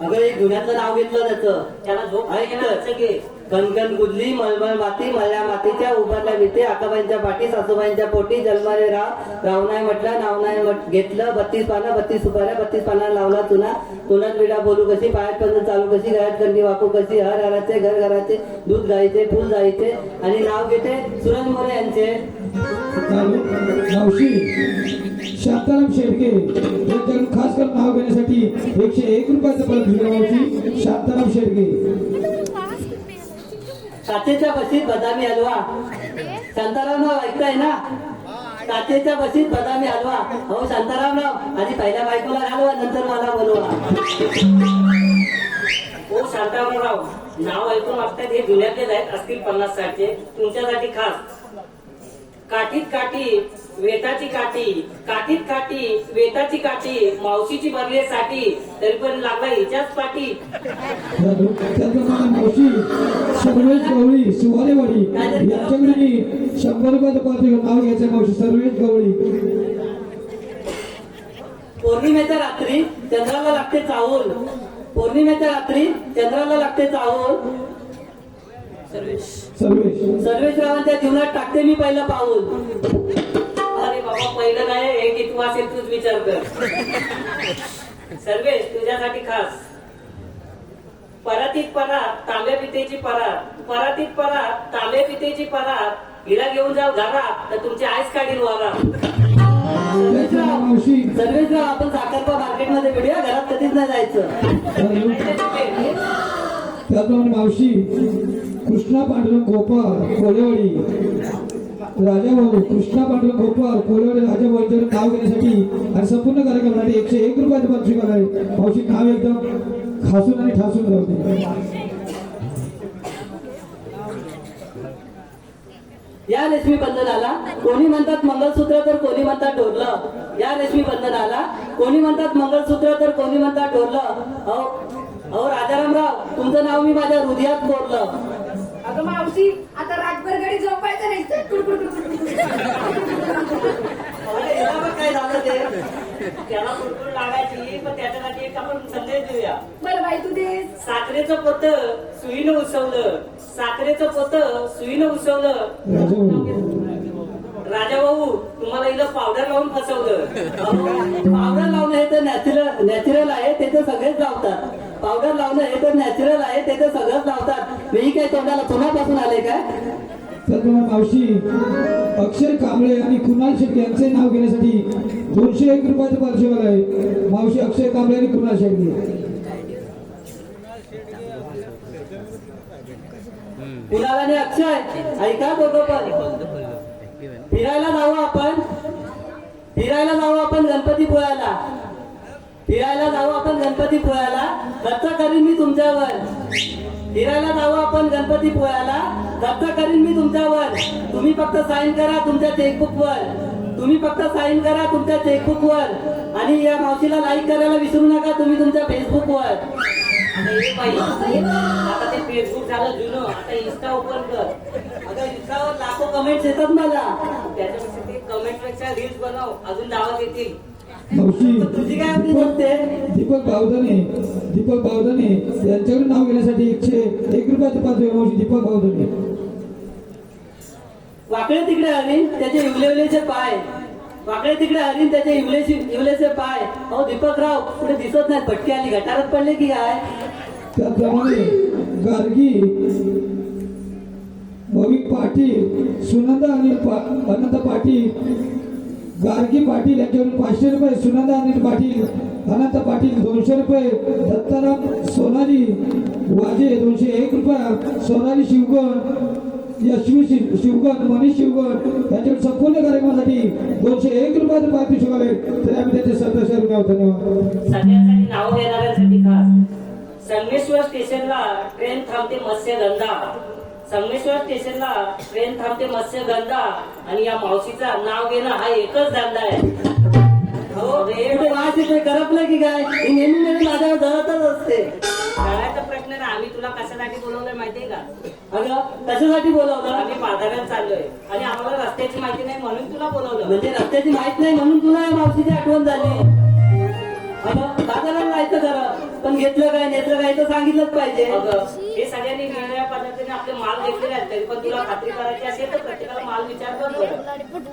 अगं एक गुन्ह्याचं नाव घेतलं त्याचं. त्याला झोप ऐक आहे तर. ना, असं घे. कणकण गुदली मळमळ माती मळल्या मातीच्या उभारल्या भीती, आकाबाईंच्या पाठी सासूबाईंच्या पोटी जन्मारे राव नाही म्हटलं नाव नाही घेतलं. 32 पानं 32 सुपाऱ्या 32 पाना लावला चुना, तुनात विडा बोलू कशी, पायात पंध चालू कशी, घरात कंडी वाकू कशी, हर हराचे घर घराचे दूध गायचे फुल जायचे. आणि नाव घेते सूरज मोरे यांचे. मावशी शांताराम शेडके यांच्याकडून खास करून नाव घेण्यासाठी 101 रुपयाचं परत दिलं. मावशी शांताराम शेडके. काचेच्या बशीत बदामी हलवा. शांतारामराव ऐकताय ना, काचेच्या बशीत बदामी हलवा. हो शांतारामराव, आधी पहिल्या बायकोला घालवा नंतर मला बोलवा. ओ शांतारामराव, नाव ऐकून वाटतात हे जुन्यातलेच आहेत, असतील 50-60चे. तुमच्यासाठी खास. काठीत काठी वेताची काठी, काठीत काठी वेताची काठी, मावशीची भरली साठी, तरी पण लागला हिच्याच पाठी. त्याचप्रमाणे मावशी सर्वेश गवळी सुवारेवाडी यांच्याकडे 100 रुपयाचं परत नाव घ्यायचं. मावशी सर्वेश गवळी. पौर्णिमेच्या रात्री चंद्राला लागते चाहूल, पौर्णिमेच्या रात्री चंद्राला लागते चाहूल. सर्वेश सर्वेश्वरावांच्या जीवनात टाकते मी पहिलं पाऊल. अरे बाबा, पहिलं नाही, हे किती असेल तूच विचार कर. सर्वेश तुझ्यासाठी खास. परातीत परात तांब्या पितेची परात, परातीत परात तांब्या पितेची परात, हिला घेऊन जाऊ घरात तर तुमची आईस काढील वारा. मावशी सर्वेश्वर आपण साखरपा मार्केटमध्ये भेटूया, घरात कधीच नाही जायचं. त्याचप्रमाणे मावशी कृष्णा पांडुरंग गोपाळ कोळेवाडी राजाभाऊ, कृष्णा पांडुरंग गोपाळ कोळेवाडी राजाभाऊ यांच्यावर नाव घेण्यासाठी आणि संपूर्ण कार्यक्रमासाठी 101 रुपयाचं परत स्वीकार आहे. मावशी नाव एकदम खासून आणि ठासून राहते. या रेशमी बंधनाला कोणी म्हणतात मंगळसूत्र तर कोणी म्हणतात ढोरलं. या रेशमी बंधनाला कोणी म्हणतात मंगळसूत्र तर कोणी म्हणतात ढोरलं. अहो राजारामराव, तुमचं नाव मी माझ्या हृदयात कोरलं. अगं मावशी, आता रातभर घरी झोपायचं नाही. काय झालं ते? त्याला कुरकुर लागायची, पण त्याच्यासाठी एक आपण संदेश देऊया. बरं बाई तू दे. साखरेचं पोत सुईनं उसवलं, साखरेचं पोत सुईनं उसवलं. राजा भाऊ, तुम्हाला इथं पावडर लावून फसवलं. पावडर लावणं हे तर नॅचरल आहे, ते तर सगळेच लावतात. पावडर लावणं हे तर नॅचरल आहे, ते तर सगळंच लावतात. मी काय तोंडाला चुनापासून आले काय? त्याचप्रमाणे मावशी अक्षय कांबळे आणि कुणाल शेट्टी यांचे नाव घेण्यासाठी 201 रुपयाचं पारितोषिक आहे. मावशी अक्षय कांबळे आणि कुणाल शेट्टी. कुणाल आणि अक्षय ऐका दोघं पण फिरायला जाऊ आपण. फिरायला जाऊ आपण गणपतीपुळ्याला. फिरायला जाऊ आपण गणपतीपुळ्याला. खर्च करीन मी तुमच्यावर. फिरायला जाऊ आपण गणपतीपुळ्याला. खर्च करीन मी तुमच्यावर. तुम्ही फक्त साईन करा तुमच्या चेकबुकवर. तुम्ही फक्त साईन करा तुमच्या चेकबुकवर. आणि या मावशीला लाईक करायला विसरू नका तुम्ही तुमच्या फेसबुकवर. आता हे पाहिजे आता ते फेसबुक झालं जुनं, आता इन्स्टा ओपन कर. अगं इंस्टावर लाखो कमेंट्स येतात मला. त्याच्यापेक्षा ते कमेंट पेक्षा रील्स बनव, अजून दावत येतील. मावशी तुझी काय आपली बोलते? दीपक बावधने यांच्याकडे नाव घेण्यासाठी 101 रुपयाचं पारितोषिक. मावशी दीपक बावधने. वाकडे तिकडे हरीण त्याचे इवलेचे पाय. वाकडे तिकडे हरीण त्याचे इवलेचे पाय. अहो दीपकराव पुढे दिसत नाही. पटकी आली गटारात पडले की काय? त्याप्रमाणे गार्गी भाविक पाटील सुनंदा अनिल अनंत पाटील गार्गी पाटील यांच्याकडून 500 रुपये. सुनंदा अनिल पाटील अनंत पाटील 200 रुपये. दत्ताराम सोनाली वाजे 201 रुपया. सोनाली शिवगण यशवी शिवगण मनीष शिवगण यांच्याकडे संपूर्ण कार्यक्रमासाठी 201 रुपयाचं पारितोषिक आहे. तरी आम्ही त्याचे 1700 रुपये धन्यवाद. सगळ्यांसाठी नाव घेणाऱ्यांसाठी खास संगमेश्वर स्टेशनला ट्रेन थांबते मत्स्यगंधा. संगमेश्वर स्टेशनला ट्रेन थांबते मत्स्यगंधा. आणि या मावशीचा नाव घेणं हा एकच धंदा आहे. हो रे ते वाच येते करपलं की काय? ही नेहमी माझ्यावर धरतच असते. करायचा प्रश्न ना, आम्ही तुला कशासाठी बोलवलंय माहितीये का? अगं कशासाठी बोलावलं? आम्ही बाजारात चाललोय आणि आम्हाला रस्त्याची माहिती नाही म्हणून तुला बोलवलं. म्हणजे रस्त्याची माहित नाही म्हणून तुला या मावशीची आठवण झाली. अगं बाजाराला जायचं खरं पण घेतलं काय नेतलं काय तर सांगितलंच पाहिजे. अगं हे सगळ्यांनी वेगवेगळ्या पद्धतीने आपले माल घेतलेले आहेत, तरी पण तुला खात्री करायची असेल तर प्रत्येकाला माल विचारतात बरं.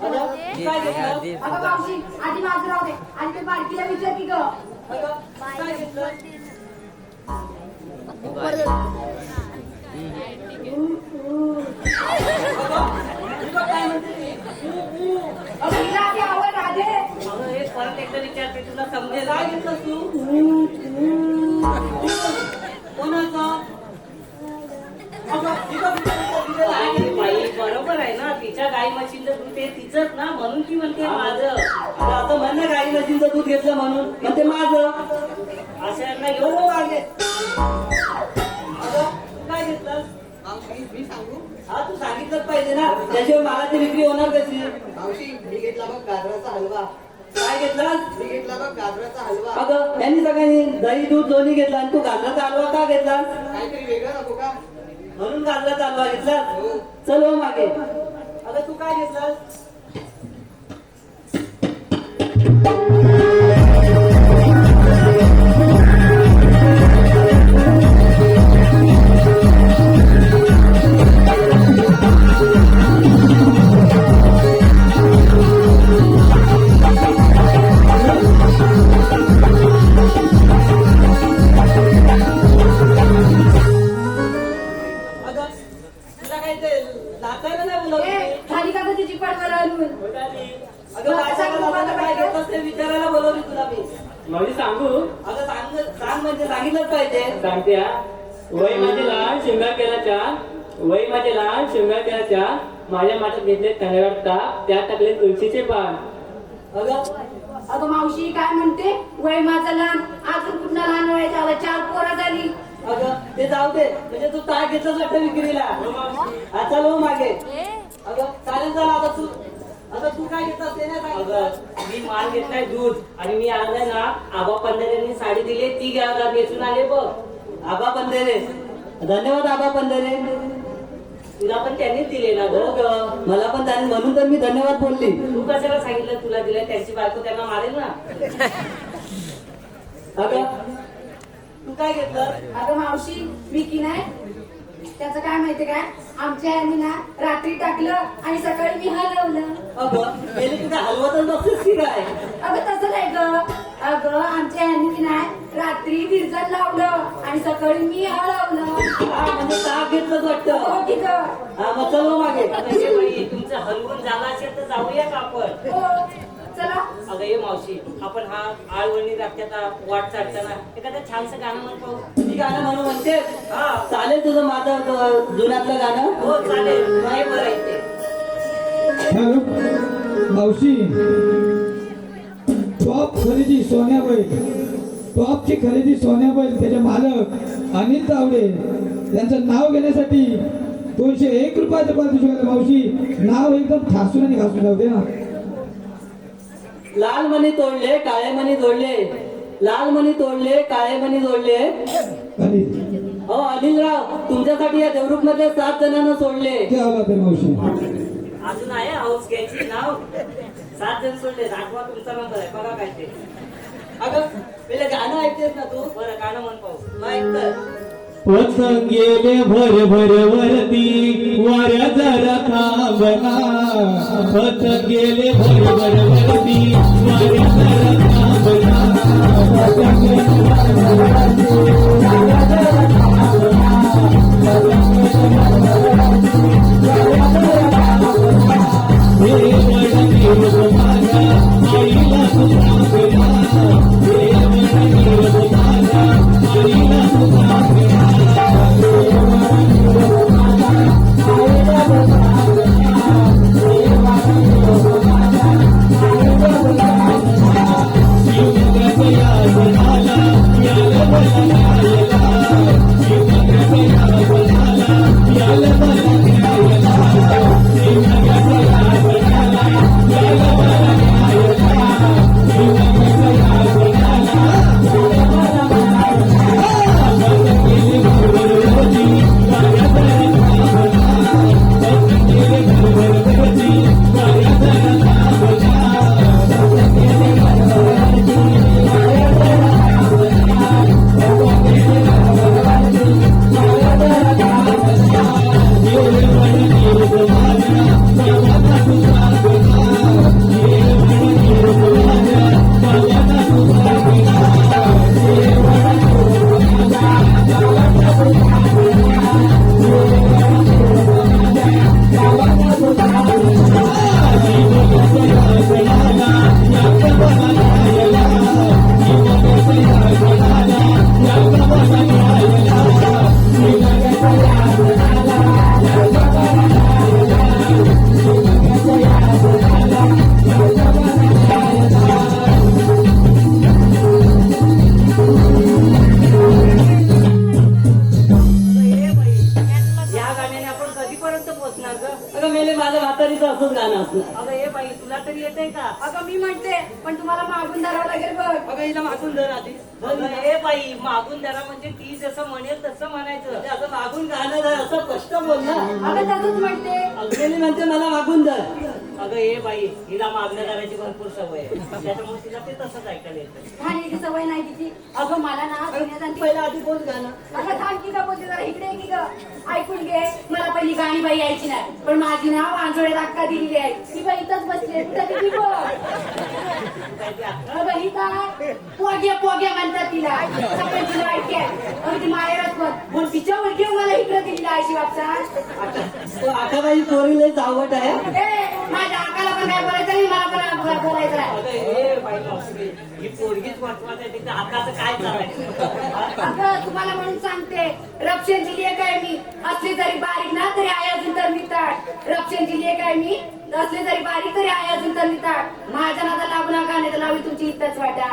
अगं काय घेतलं? अगं मावशी आधी माझं राहू दे. आधी ते बारकीला विचार की ग. अगं काय घेतलं? काय म्हणते? अगं हिला आधी आवड राधे. अगं हे परत एकदा विचारते तुला समजेल. काय घेतलं तू? कोणाचं? अगं तिचं अरे बाई बरोबर आहे ना, तिच्या गाई म्हशीचं दूध ते तिचंच ना, म्हणून ती म्हणते माझं. आता म्हण ना गाई म्हशीचं दूध घेतलं म्हणून म्हणते माझं. असं यांना हो घेऊन मागे. अगं तू काय घेतलं? मी सांगू हा तू सांगितलंच पाहिजे ना, त्याशिवाय मालाची विक्री होणार कशी? मावशी मी घेतला बघ गाजराचा हलवा. काय घेतला? मी घेतला बघ गाजराचा हलवा. अगं यांनी सगळ्यांनी दही दूध दोन्ही घेतला आणि तू गाजराचा हलवा का घेतला? काहीतरी वेगळं नको का? म्हणून गाजराचा हलवा घेतला. चल हो मागे. अगं तू काय घेतलास? अगं तुला काय ते नाचायला नाही ए, बोलवलं? खाली का गं तिची पडवर आणून? अगं माझ्याला काय घेतलंस ते विचारायला बोलवली तुला मी. मावशी सांगू अगं सांग म्हणजे सांगितलंच पाहिजे. सांगते हा. वय माझे लहान शिंगा केल्याच्या वय माझे लहान शिंगा केल्याच्या माझ्या माठात घेतले थंडगार ताप त्यात टाकले तुळशीचे पान. अगं अगं मावशी काय म्हणते? वय माझं लहान. अजून कुठला लहान वय झालं? 4 पोरं झाली. अगं ते जाऊ दे. म्हणजे तू काय घेतलंस वाटतं विक्रीला? हा चल हो मागे. अगं चालेल चल. आता तू काय घेतलास ते नाही सांगितलं. अगं मी माल घेतलाय दूध आणि मी आज आहे ना आबा पंधरेंनी साडी दिली ती घ्या नेसून आले बघ. आबा पंधेरे. धन्यवाद आबा पंधेरे. तुला पण त्यांनीच दिले ना हो गं. ग मला पण त्याने म्हणून तर मी धन्यवाद बोलली. तू कशाला सांगितलं तुला दिलंय? त्यांची बायको त्यांना मारेल ना. अगं तू काय घेतलं? अगं मावशी मी की नाही त्याचं काय माहितीये काय? आमच्या आईने ना रात्री टाकलं आणि सकाळी मी हलवलं. अगं गेली तुझ्या हलवतच बसतेस की काय? अगं तसं नाही ग. अगं आमच्या ह्यांनी की नाही रात्री विरजन लावलं आणि सकाळी मी हळवलं. म्हणजे ताप घेतलं वाटतं. हो की गं? हा मग चल मागे. आता हे बाई तुमचं हलवून झालं असेल तर जाऊया का आपण? हो चला. अगं ये मावशी, आपण हा आळवणी राख्याचा वाट चालताना एखादं छानसं गाणं म्हण पाहू. ती गाणं म्हणून म्हणते. हा चालेल तुझं माझं जुन्यातलं गाणं. हो चालेल, नाही बरं आहे ते. हॅलो मावशी, टॉप खरेदी सोन्याबाई, टॉपची खरेदी सोन्याबाई त्याचे मालक अनिल तावडे यांचं नाव घेण्यासाठी 201 रुपयाचं पारितोषिक. मावशी नाव एकदम ठासून आणि घासून जाऊ दे ना. लाल मणी तोडले काळे मणी जोडले, लाल मणी तोडले काळे मणी जोडले. अनिल हो अनिलराव, तुमच्यासाठी या देवरूप मधले 7 जणांना सोडले. क्या बात आहे मावशी. अजून आहे हाऊस घ्यायची नाव. 7 जण सोडले. दाखवा तुमचा नंबर आहे, बघा काय ते. अगं पहिले गाणं ऐकतेस ना तू? बरं गाणं म्हण पाहू. मग ऐक तर. पतंग गेले भर भर वरती वाऱ्या जरा थांबना. पतंग गेले भर भर वरती वाऱ्या जरा थांबना. हे वडील माझ्या आईला तू सांगना. हे वडील माझ्या आईला तू सांगना. या गाण्याने आपण कधीपर्यंत पोहोचणार ग? अगं मेले माझ्या म्हातारीचं असंच गाणं असणार. अगं हे बाई तुला तरी येतंय का? अगं मी म्हणते पण तुम्हाला मागून धरावं लागेल बघ. अगं हिला मागून धर आधी. अगं हे बाई मागून जरा म्हणजे ती जसं म्हणेल तसं म्हणायचं. म्हणजे असं मागून गाणं धर असं स्पष्ट बोल ना. अगं तसंच म्हणते. अगं म्हणते मला मागून धर. अगं हे बाई हिला मागण्या करायची भरपूर सवय आहे. त्याच्यामुळे तिला ते तसंच ऐकायला येतं. खाण्याची सवय नाही तिची. अगं मला ना जुन्या पहिला आधी बोल गाणं. अगं थांब की गं बोलते जरा इकडे ये की गं. ऐकून घे. मला पहिली गाणी बाई यायची नाही पण माझी ना वांजोड्यात अक्का दिलेली आहे. ती बाई इथंच बसली आहे. कुठं ती बघ. अगं ही काय पोग्या पोग्या म्हणतात तिला. सगळं तिला ऐकी आहे. अगं ती माहेरच पण तिच्या ओळखी मला इकडे दिलेली आहे शिवापचा. तो आकाबाई पोरी लय जावट आहे. माझ्या आकाला पण काय बोलायचं नाही मला पण बोलायचं नाही. अगं हे बाई मावशी, ही पोरगीच महत्वाचं आहे. तिच्या हाताचं काय चालायचं? अगं तुम्हाला म्हणून सांगते रक्षण दिली आहे काय मी असली जरी बारीक ना तरी आहे अजून तर मी ताट. रक्षण दिली आहे काय मी असले जरी बारीक तरी आहे अजून तर मी ताट. माझ्या नादा लागू नका नाही तर लावी तुमची इथंच वाटा.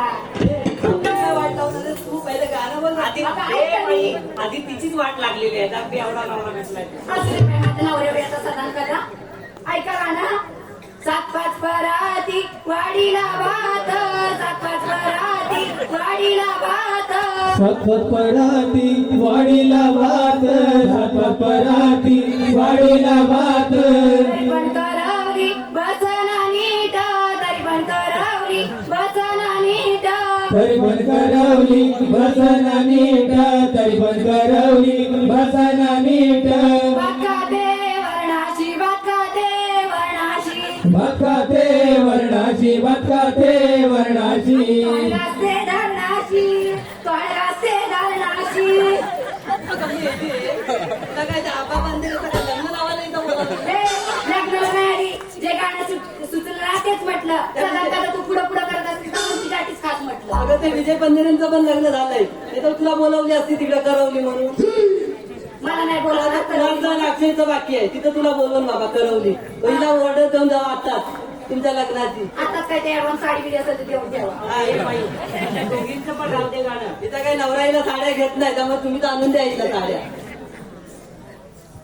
काय वाट लावणार तू पहिले गाणं बोल. आधी हे बाई, आधी तिचीच वाट लागलेली आहे. दाबी एवढा नवरा भेटलाय. असले माझ्या नवऱ्या वेळाचा सदान करा. ऐका गाणं. 7-5 पराती वाडीला भात. 7-5 पराती वाडीला भात. सतत पराती वाडीला भात. सतत पराती वाडीला भात. तरी पण करावरी बसना नीट. तरी पण करावरी बसना नीट. तरी पण करवली बसना नीट. तरी पण करवली बसना नीट. बाका दे वर्णाशी बाका दे वर्णाशी. बघा ते वर्णाची वर्णाशी बदकाते वर्णाशी कळासे धरणाशी कळासे धरणाशी तुला काय ते आबा बांधेल तर लग्न लावायला इथं बोलावलं. हे लग्नाला नाही आली. जे गाणं सुचलं ना तेच म्हटलं सदा तू पुढं पुढं करत असतील तर तुझ्यासाठीच खास म्हटलं अगं ते विजय पंधरेंचं पण लग्न झालंय ते तर तुला बोलावली असती तिकडे करवली म्हणून मला नाही बोलावलं तर माझं अक्षयचं बाकी आहे तिथं तुला बोलवून बाबा करवली पहिला ऑर्डर देऊन जावा आताच तुमच्या लग्नाची आताच काय ते ऍडव्हान्स साडी बिडी असेल तर देऊन ठेवा हा, हे बाई. दोघींचं पण राहू दे गाणं. इथं काही नवराईला साड्या घेत नाही त्यामुळे तुम्ही तर आणून द्या इथं साड्या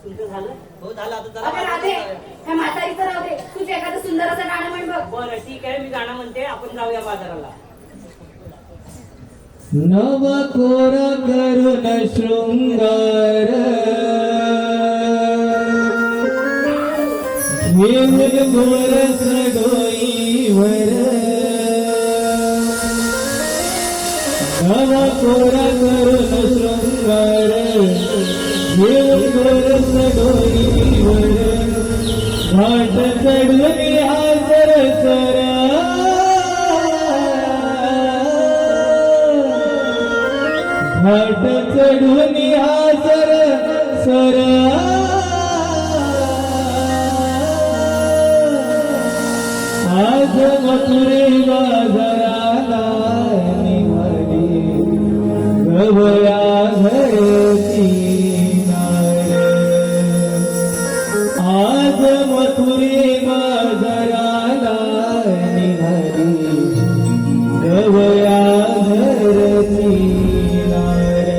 तुमचं झालं? हो झालं आता अगं राधे ह्या म्हातारीचं राहू दे तुझं एखादं सुंदर असं गाणं म्हण बघ बरं ठीक आहे मी गाणं म्हणते आपण जाऊया बाजाराला. नव कोर करुण शृंगार घेऊन गोरस डोईवर नव कोर करुण शृंगार घेऊन गोरस डोईवर घाट चढून हाजर सरा घाट चढून हा सर आज मथुरे बाजाराला निघाली गवया घरची नार आज मथुरे बाजाराला निघाली गवया घरची नार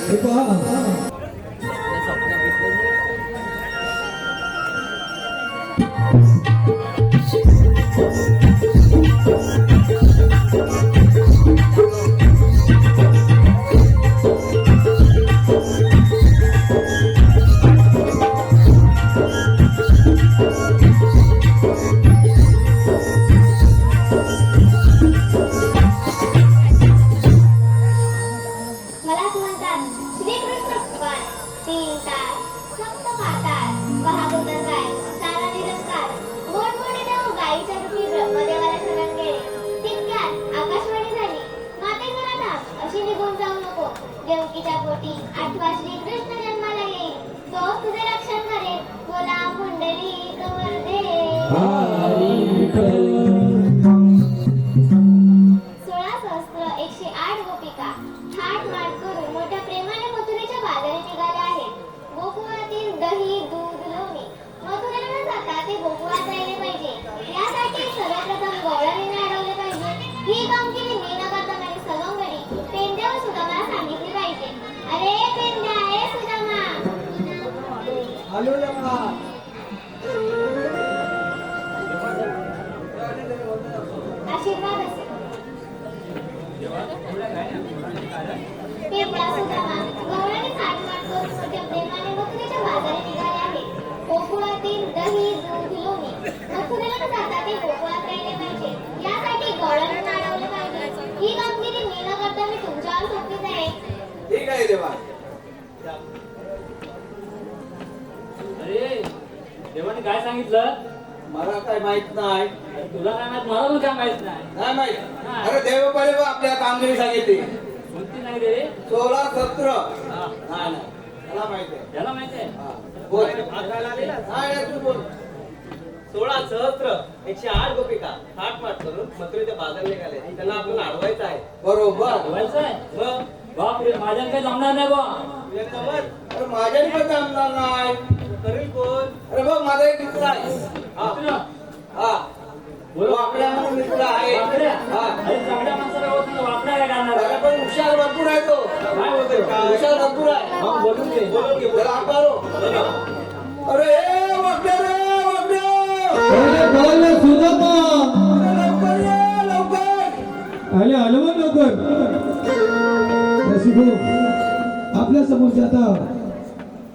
हे पहा मला असं म्हणतात श्रीकृष्ण भगवान 3 तार सप्त पाताळ महाभूतन काय सारा निरंकार मोठमोठे देव गायीच्या रूपी ब्रह्मदेवाला शरण गेले तितक्यात आकाशवाणी झाली माते जनाधाम अशी निघून जाऊ नको देवकीच्या पोटी 8वा श्रीकृष्ण जन्माला येईल तोच तुझे रक्षण करेल बोला पुंडलिक वरदे 16,108 गोपिका थाट माट करून मोठ्या प्रेमाने मथुरेच्या बाजारी निघाल्या आहेत. गोकुळातील दही, दूध, लोणी मथुरेला न जाता ते गोकुळात जायला पाहिजे. यासाठी सर्वप्रथम गवळणीने अडवले पाहिजे. ही कामगिरी मी न करता माझी सवंगडी पेंड्या व सुदामाला सांगितली पाहिजे. अरे पेंड्या, अरे सुदामा, आलो ना. आशीर्वाद असे. पेंड्या, सुदामा गवळणी थाट माट करून मोठ्या प्रेमाने मथुरेच्या बाजारी निघाले आहेत. गोकुळातील दही, दूध, लोणी मथुरेला न जाता ते गोकुळात राहिले पाहिजे. यासाठी गवळणांना अडवले पाहिजे. ही कामगिरी मी न करता मी तुमच्यावर सोपवीत आहे. ठीक आहे देवा. अरे देवाने काय सांगितलं? मला काय माहित नाही. तुला काय माहित? मला पण काय माहित नाही. नाही माहित. अरे देव पहिले आपल्या कामगिरी सांगितली. कोणती नाही रे? 16, 17. हा. नाही नाही मला माहित आहे. त्याला माहित आहे. हा. बोल. नाही तू बोल. 16,108 गोपिका थाटमाट करून मथुरेच्या बाजारला निघाले. त्यांना आपल्याला अडवायचं आहे. बरोबर. बोलायचं आहे? बापरे, माझ्या काही जमणार नाही बा. अरे माझ्याने पण जमणार नाही. करेल कोण? अरे बघ माझा एक मित्र आहे. मित्र? हा बोल. वाकड्या म्हणून मित्र आहे. वाकड्या? हा. अरे चांगल्या माणसाला होत नाही, वाकड्या काय करणार? अरे पण हुशार भरपूर आहे तो. काय बोलतोय? हुशार भरपूर आहे. मग बोलून घे. त्याला आकारो. अरे वाकड्या रे वाकड्या. अरे बोल सुदामा, अरे लवकर ये लवकर. आले आलं मग लवकर. रसिको, आपल्या समोरचे आता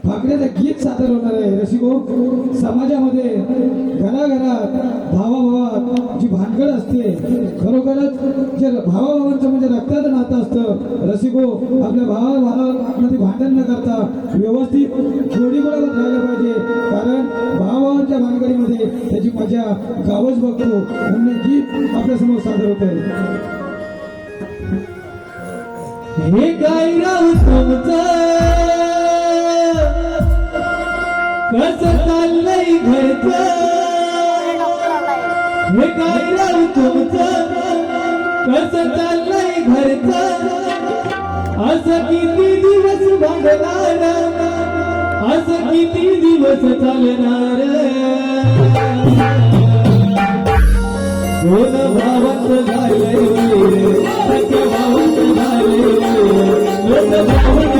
फाकड्याचं गीत सादर होणार आहे. रसिको, समाजामध्ये घराघरात भावाभावात जी भानगड असते, खरोखरच जे भावाभावांचं म्हणजे रक्ताचं नातं असतं. रसिको, आपल्या भावाभावामध्ये भांडण न करता व्यवस्थित जोडीबरोबर राहायला पाहिजे. कारण भावाभावांच्या भानगडीमध्ये त्याची मजा गावच बघतो. म्हणून हे गीत आपल्यासमोर सादर होत आहे. हे काय राव तुमचं, कसं चाललंय घरचं. हे काय राव तुमचं, कसं चाललंय घरचं. असं किती दिवस भागणार, असं किती दिवस चालणार. कोण भावंत झालंय, सख्या भावंत झालंय, लोक भावंत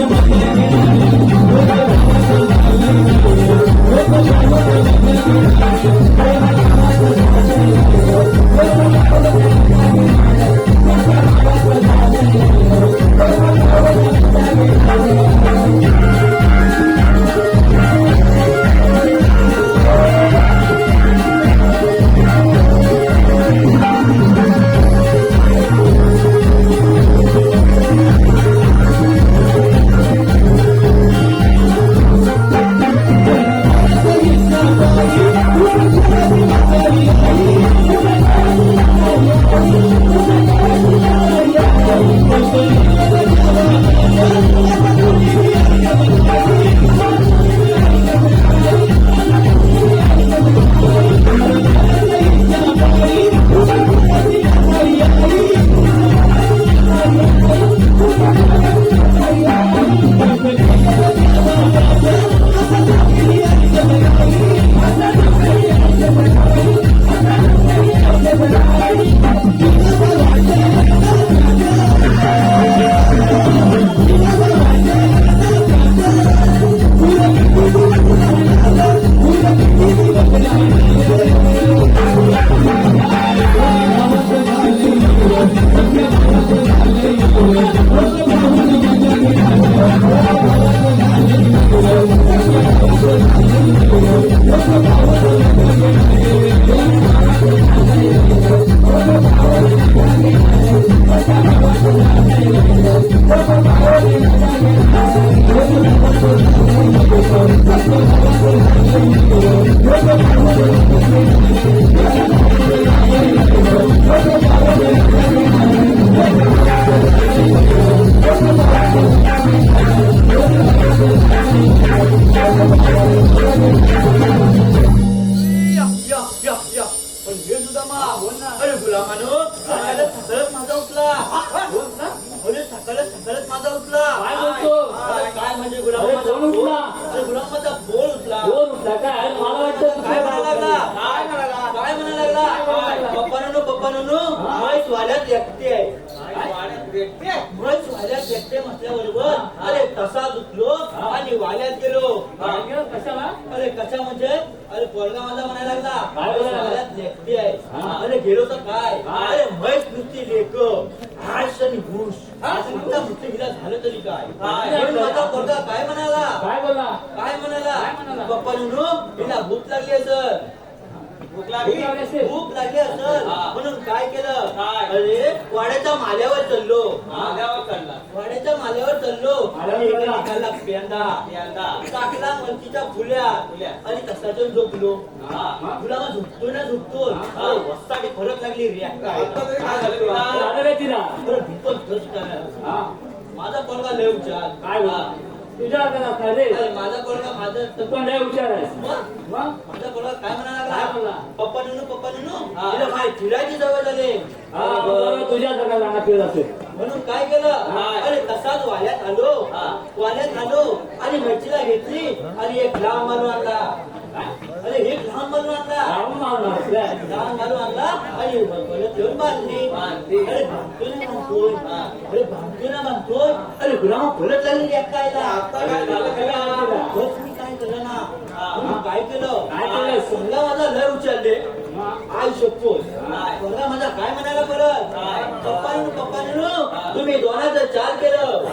म्हणजे अरे कोण उठला? गुलामाचा बोल उठला. कोण उठला काय? मला वाटतं काय म्हणायला लागला? काय म्हणाला? काय म्हणायला लागला? पप्पानो म्हैस वाड्यात एकटे आहे. म्हैस वाड्यात एकटे म्हटल्याबरोबर अरे तसा उठलो आणि वाड्यात गेलो. कशाला? अरे कशा म्हणजे अरे पोरगा माझा म्हणायला लागला काय म्हणाला? वाड्यात एकटे आहे. हा. अरे गेलो तर काय? अरे म्हैस नुसती लेक हास आणि भूस आता मृत्यू हिला झालं तरी काय? म्हणून माझा पोरगा काय म्हणाला? काय बोलला? काय म्हणाला? काय म्हणाला? पप्पा हिला भूक लागली असेल. भूक लागली असेल. भूक लागली असेल म्हणून काय केलं? अरे वाड्याच्या माल्यावर चाललो. वाड्याच्या माल्यावर चाललो. माल्यावर चढला. खाल्ला पेंदा टाकला मलकीच्या फुल्या आणि तसाच झोपलो. तुला मग झोपतो ना झोपतो वस्ताची फरक लागली रे. झालं रे तिला? माझा पोरगा लय हुशार. काय बोला? तुझ्या हातात काय रे? अरे माझा पोरगा माझं तू पण लय हुशार आहेस. मग माझा पोरगा काय म्हणाला काय बोलला? पप्पा नू तिला बाहेर फिरायची सवय झाली. तुझ्या जगा जाणार फिरत असेल. म्हणून काय केलं? अरे तसाच वाल्यात आलो आणि म्हशीला घेतली आणि एक लहान मारून आणला. अरे एक लहान मारून आणला. राहून मारणार असल्या. लहान मारून आणला आणि परत येऊन बांधली. अरे बांधतोय अरे गुलामा परत लागली ऐकायला. बस मी काय केलं ना म्हणून काय केलं? काय केलं? समजा माझा लय उचलले आई शपथ समजा माझा काय म्हणायला परत? पप्पा तुम्ही 2004 केलं.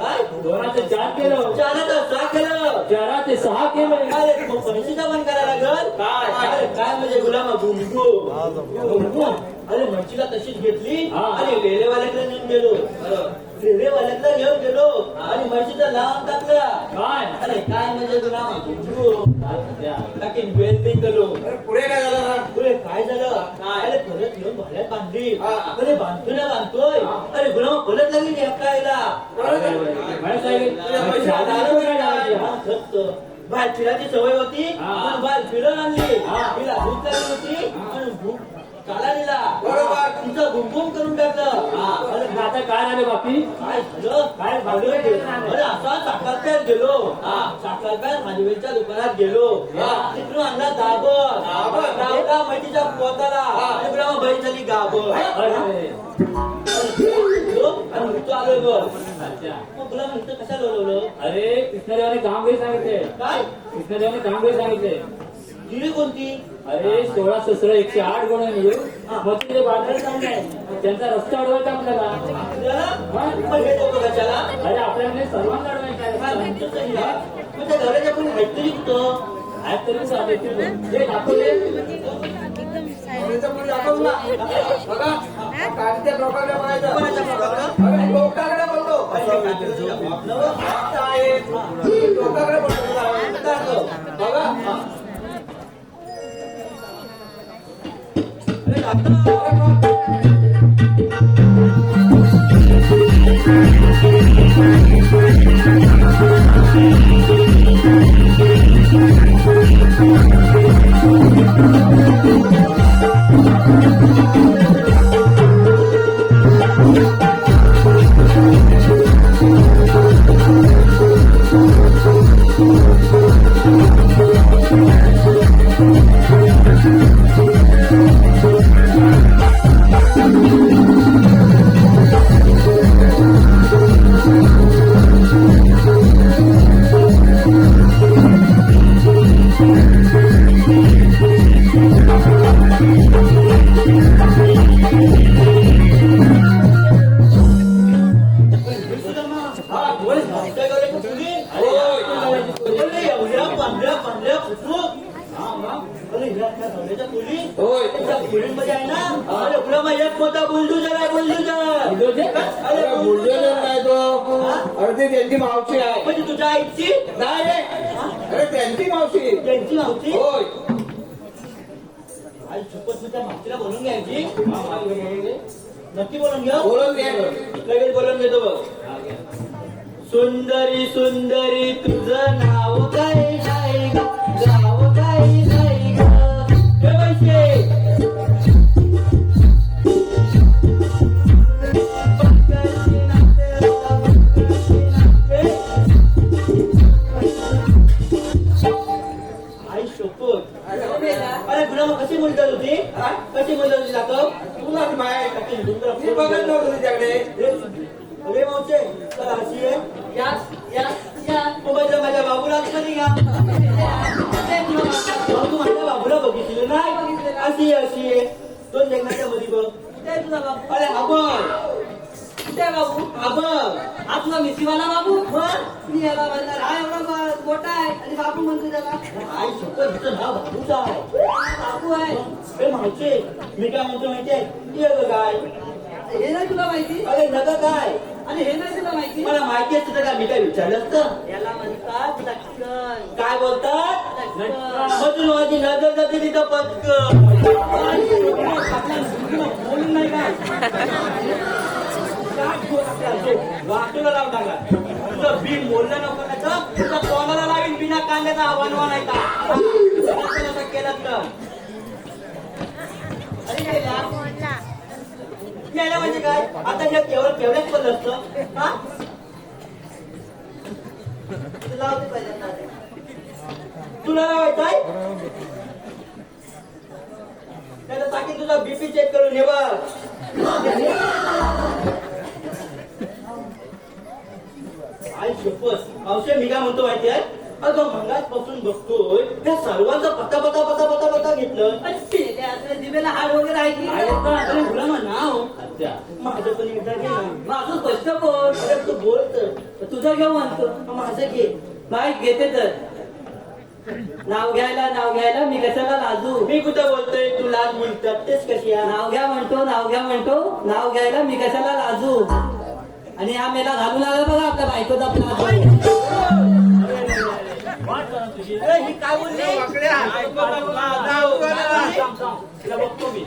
काय 2004 केलं. 4 केलं. 4 ते 6 केलं. अरे मग पैसे जमा करायला लागल. अरे काय म्हणजे गुलामा गुंगू अरे म्हशीला तशीच घेतली आणि रेल्वेवाल्याकडे नेऊन गेलो. रेल्वेवाल्याकडे घेऊन गेलो आणि म्हशीचं लावून टाकलं. काय? अरे काय म्हणजे गुलामा गुंगू बाकी वेल नाही केलो. पुढे काय झालं? पुढे काय झालं? अरे परत येऊन भाड्यात बांधली. अरे बांधतोय अरे गुलामा परत लागली ऐकायला. बाहेर फिरायची सवय होती म्हणून बाहेर फिरून आणली. तिला भूक लागली होती म्हणून भूक चाला दिला. बरोबर तिचं घुमघुम करून टाकलं. अरे आता काय झालं बाकी? काय झालं? काय झालं? अरे असा साखरप्यात गेलो. साखरप्यात भाजीवेलच्या दुकानात गेलो. तिकडून आणला दाबत लावला मैतीच्या पोताला आणि तुला मग बहीण झाली गाबत. आणि तू आलोय बघ. मग तुला म्हणतो कशाला बोलवलं? अरे कृष्णदेवाने कामगिरी सांगितले. काय कृष्णदेवाने कामगिरी सांगितले. गिरी कोणती? अरे 16 शस्त्र 108 गुण मिळून मग तिथे बाजारात आणलाय. त्यांचा रस्ता अडवायचा आपल्याला. मग हे लोक कशाला? अरे आपल्याकडे सर्वांना अडवायचा काय आहे. म्हणतो तरी ना? मग त्या घराच्या कोणी काहीतरी कुठं आहेत तरी चालेल. हे दाखवले. बघा काढते प्रॉब्लेम लोकांकडे बोलतो. लोकांकडे बोलतो बघा. अरे त्यांची मावशी आहे. म्हणजे तुझ्या आईची नाही रे. अरे त्यांची मावशी. त्यांची मावशी होय. आई शपथ त्या मावशीला बोलून घ्यायची. नक्की बोलून घ्या. बोलून घ्या लगेच बोलून घेतो बघ. सुंदरी सुंदरी तुझं नाव काय नाही ग? नाव काय नाही ग? हे पैसे मुलगा होती कशी मुलगा होती दाखव तुला मी बघत नव्हतं तुझ्याकडे अरे मावशे तर अशी आहे माझ्या बाबूला कधी घ्या तू माझ्या बाबूला बघितलं नाही अशी आहे दोन जगण्याच्या मध्ये बघ अरे हा बघ बाबू हा बघ हा तुला मिशीवाला बाबू मी याला म्हणणार हा एवढा मोठा आहे आणि बाबू म्हणतो त्याला आई शपथ तिचं नाव बाबूच आहे बाबू आहे अरे मावशे मी काय म्हणतो माहितीये काय हे नाही तुला माहिती अरे नका काय आणि हे नाही तुला माहिती मला माहिती असतं तर काय मी काय विचारलं असतं याला म्हणतात लक्षण काय बोलतात लक्षण. मधून माझी नजर जाते तिथं पटकन बोलून नाही काय वाटूला लावून टाकला तुझं बिल बोललं नको त्याचं तुझ्या तोंडाला लावीन बिना कांद्याचा बनवा नाही का केलं तर अरे काय यायला म्हणजे काय आता हे केवढ्याच बोललं असतं हा लावते पाहिजे तुला लावायचंय त्याला टाकी तुझा बीपी चेक करून हे बघ आई शपथ मावशी मी काय म्हणतो माहिती आहे अगं मंगासपासून बघतोय त्या सर्वांचा पत्ता घेतलं दिवेला हाड वगैरे आहे की अरे तुला मग नाव माझं पण एकदा घे ना माझं स्पष्ट बोल अरे तू बोलत तुझं घेऊ म्हणतो माझं घे नाही घेते तर नाव घ्यायला मी कशाला लाजू मी कुठं बोलतोय तू लाज बोलतात तेच कशी आहे नाव घ्या म्हणतो नाव घ्यायला मी कशाला लाजू आणि हा मेला घालून आला बघा आपल्या बायकोचा अरे ही काय बोलली बघतो मी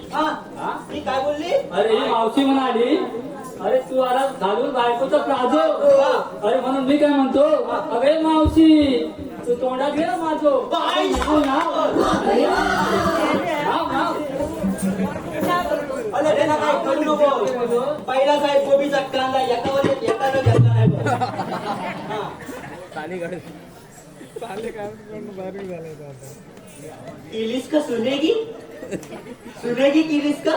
ही काय बोलली अरे ही मावशी म्हणाली अरे तू आला घालून बायकोचा प्लाझो अरे म्हणून मी काय म्हणतो अरे मावशी तू तोंडात घे ना माझो अरे त्यांना काय करू नको पहिला साहेब गोबीचा कांदा एकावर एकाला घेतला नाही बघ. किलीस का सुनेगी किलीस का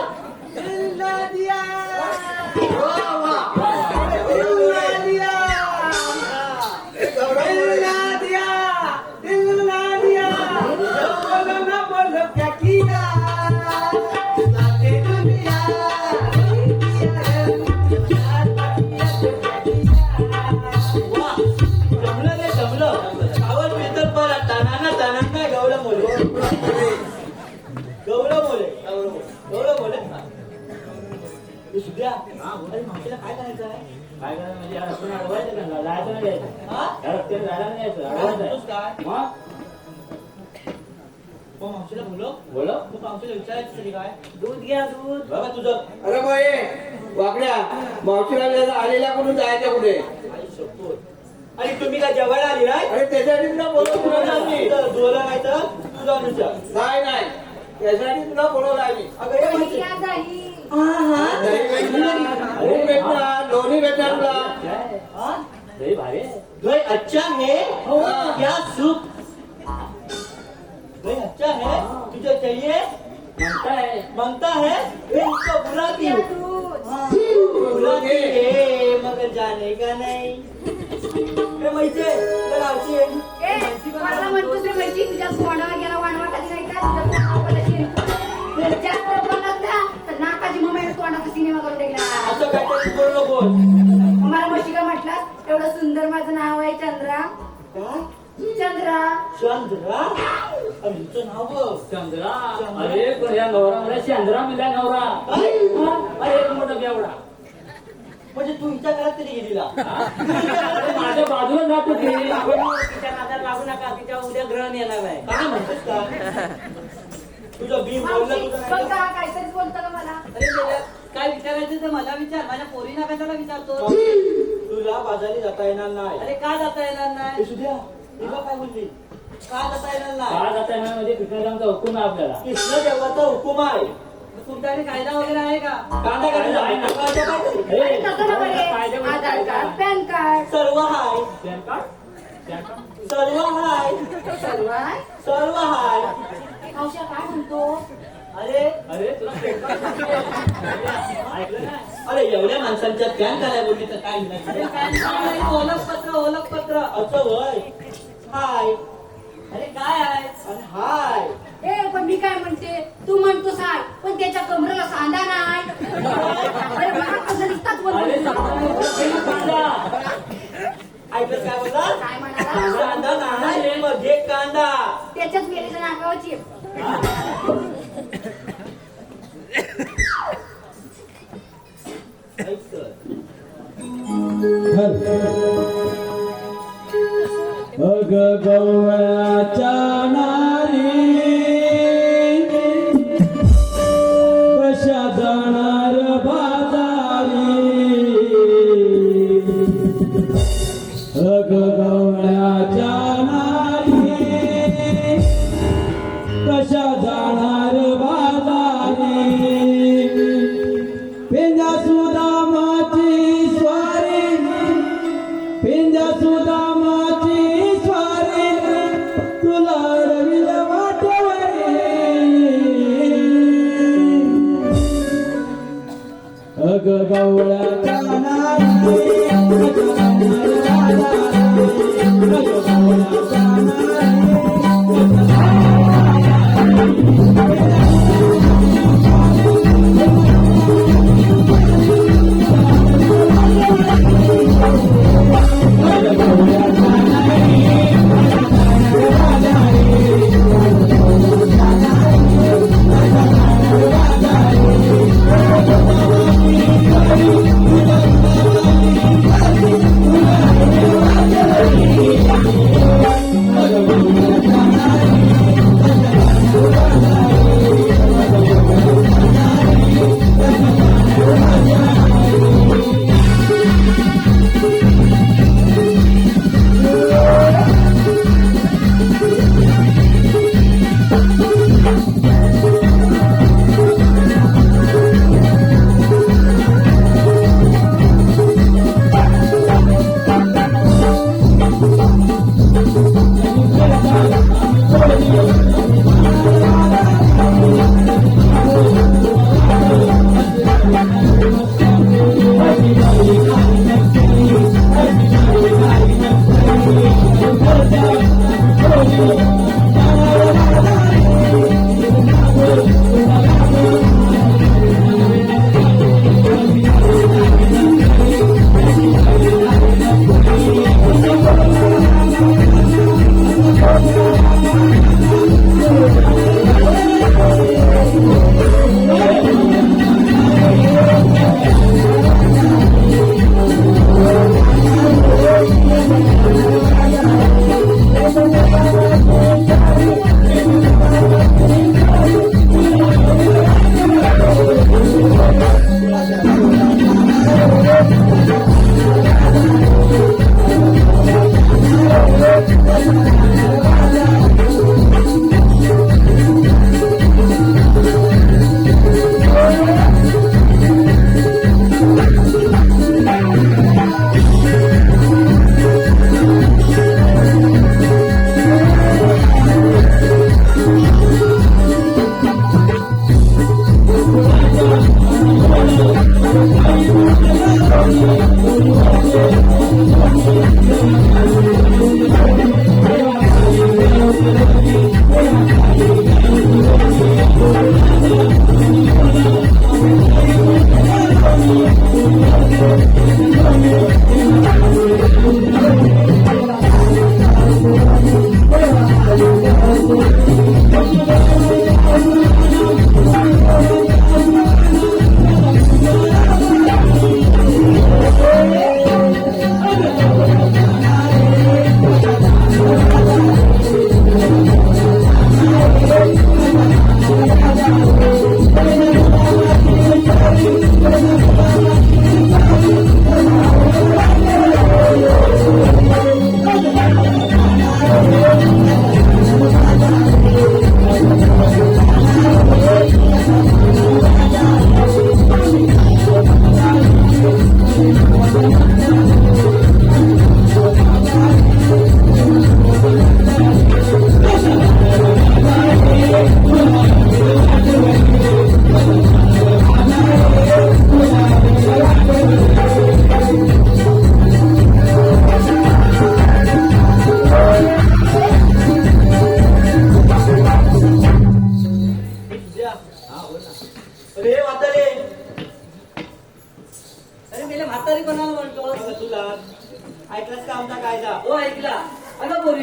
अरे मावशीला काय करायचं आहे काय करायचं म्हणजे या रस्त्याने अडवायचं त्यांना जायचं नाही द्यायचं या रस्त्याने जायला नाही द्यायचं अडवायचं काय मग मावशीला बोलो बोलो तू मावशीला विचारायचं तरी काय दूध घ्या दूध बघा तुझं अरे बाई वाकड्या मावशीला आलेल्या कडून जायचं कुठे आई शपथ आणि तुम्ही काय जेवायला आली नाही अरे त्याच्यासाठी तुला बोलवलं नाही जोरा नाही तर तुझा विचार नाही त्यासाठी तुला बोलवलं आहे अगं हे माहिती लोणी भेटणार तुला लई भारी आहे. दही अच्छा है क्या सूप दही अच्छा है तुझे चाहिए मांगता है फिर उसको बुलाती हूँ बुलाती है मगर जाने का नहीं हे माहिती आहे लावची मला म्हणतो ते माहिती तुझ्या तोंडावर गेला वाणवा खाली नाही का जास्त बोलत ना तर नाकाची मम्मी तोंडाचा सिनेमा करून टाकला असं काहीतरी बोलू नको मला म्हशी का म्हटलं एवढं सुंदर माझं नाव आहे चंद्रा चंद्रा चंद्रा तुमचं नाव बघ चंद्रा अरे पण या नवरा मला चंद्रा मिळाला नवरा अरे एक मोठा बेवडा म्हणजे तू हिच्या घरात तरी गेलीला अरे माझ्या बाजूला जात होती तिच्या नादाला लागू नका तिच्या उद्या ग्रहण येणार आहे काय म्हणतेस का तुझं बी बोललं तुझं बघ नाही का काहीतरीच बोलतो का मला अरे मेल्या, काय विचारायचं तर मला विचार माझ्या पोरीना कशाला विचारतो तुला बाजारी जाता येणार नाही अरे का जाता येणार नाही हे सुद्या तुला काय बोलली का जाता येणार नाही का जाता येणार म्हणजे कृष्णरामचा हुकूम आहे आपल्याला कृष्ण देवाचा हुकूम आहे तुमच्याकडे कायदा वगैरे आहे का कांदा काढायला आहे ना? कांदा काढायला. हे, तसं नको रे. कायदे म्हणजे आधार काय कार्ड का? पॅन कार्ड सर्व हाय पॅन कार्ड? Pan card? सर्व हाय सर्व आहे सर्व हाय मावशी काय म्हणतो अरे अरे तुला ऐकलं ना? अरे एवढ्या माणसांच्या पॅन काय बोलली तर काय अरे नाही काय नाही, ओळखपत्र ओळखपत्र. असं वय हाय अरे काय आहे आणि हाय ए पण मी काय म्हणते, तू म्हणतोस आहे पण त्याच्या कमरेला सांधा नाही. अरे मला कसं दिसतात अरे ऐकलं काय बोलला काय म्हणाला? कांदा नाही मध्ये कांदा त्याच्याच मेलेच्या नाकावरची. ऐक तर. अग गवळाच्या नारी कशा जाणार बाजारी अग गवळाच्या नारी कशा जाणार बाजारी पेंजा सुदामाची स्वारी पेंजा सुदामाची स्वारी तुला अडविल वाटेवरी अग गवळ्याच्या नारी Thank you.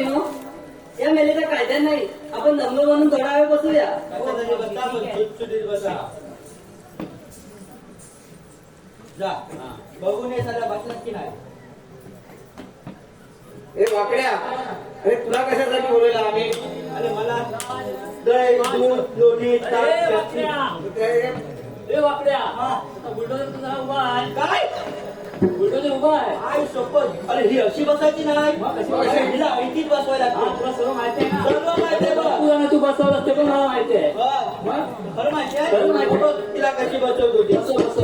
पोरीनो, या मेलेच्या कायद्या नाही. आपण लग्न म्हणून थोडा वेळ बसूया. आता तरी बसा, पण सुटसुटीत बसा. जा बघून ये साला बसलात की नाही. ए वाकड्या, अरे तुला कशासाठी बोलवलं आम्ही? अरे मला दही दूध लोणी ताक ए, चटणी. वाकड्या. ए वाकड्या, आता बुलडोझर तुझा उभा आहे. काय बुलडोझर उभा आहे. काय शपथ. अरे ही अशी बसायची नाही. मग कशी बसायची? हिला ऐटीत बसवायला हा, लागते. तुला सर्व माहिती आहे ना? सर्व माहिती आहे बा. तुला ना तू बसवलं ते पण मला माहिती आहे. मग खरं माहिती आहे. खरं माहिती आहे. बघ तिला कशी बसवत होती. बसव बसव.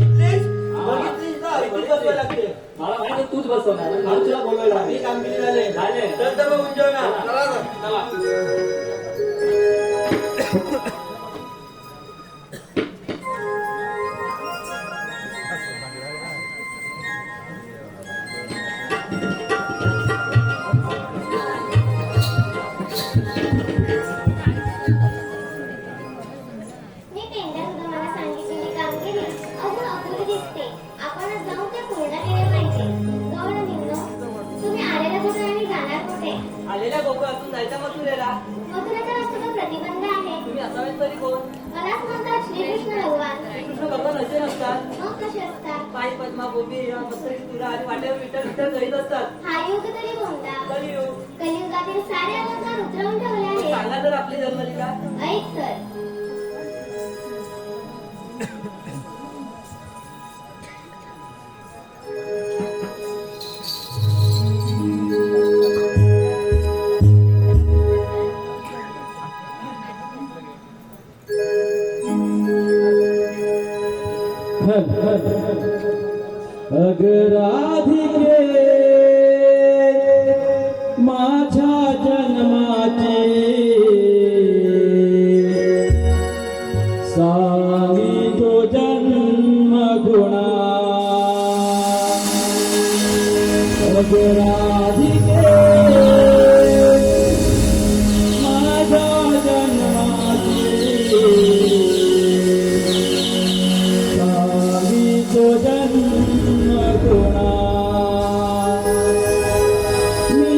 बघितलीस बघितलीस ना ऐटीत बसवायला लागते. मला माहिती आहे तूच बसवणार. मला तुला बोलवायला मी आहे. कामगिरी झाले. झाले. तर मग उंचव ना. चला. मी पेंड्या सुद्धा मला सांगितलेली कामगिरी अजून अपुरी दिसते. आपण जाऊन ते पूर्ण केले पाहिजे. जाऊ ना निघलो. तुम्ही आलेला कुठे आणि जाणार कुठे? आलेल्या गोकुळातून जायच्या मथुरेला. मथुरेचा रस्त्याचा प्रतिबंध आहे. तुम्ही असावेत तरी कोण? मलाच म्हणतात श्रीकृष्ण भगवान. कृष्ण भगवान असे नसतात. मग कसे असतात? पायी पद्मा गोपी तुला आणि वाटेवर विठ्ठल विठ्ठल करीत असतात. हा युग तरी कोणता? कलियुग. कलियुगातील सारे अलंकार उतरवून ठेवले आहेत. सांगा जर आपली जन्मलिका. ऐक तर. अगराधिके माझ्या जन्माची सावी तो जन्म गुणा अगराधिके माझ्या जन्माची सावी तो जन्म गुणा मी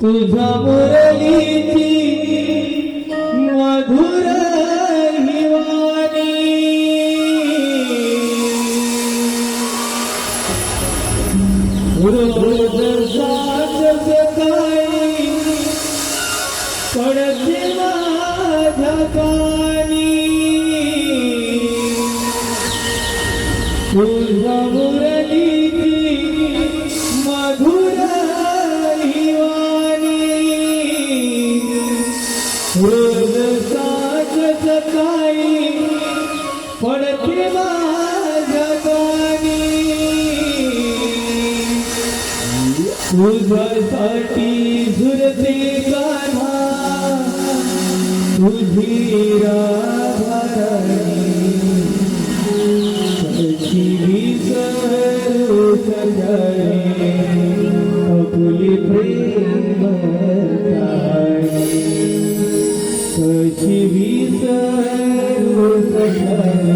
तुझ्या मुरलीची मधुर हिवानी रोज साज सकाळी पडते माझ्या कानी तुझ्या मुरलीची मधुर रोज साज सकाळी पडते माझ्या कानी तुझ्यासाठी झुरते कान्हा तुझी राधाराणी विसरू सजाणे अपुली प्रेम कशी विसरू सजाणे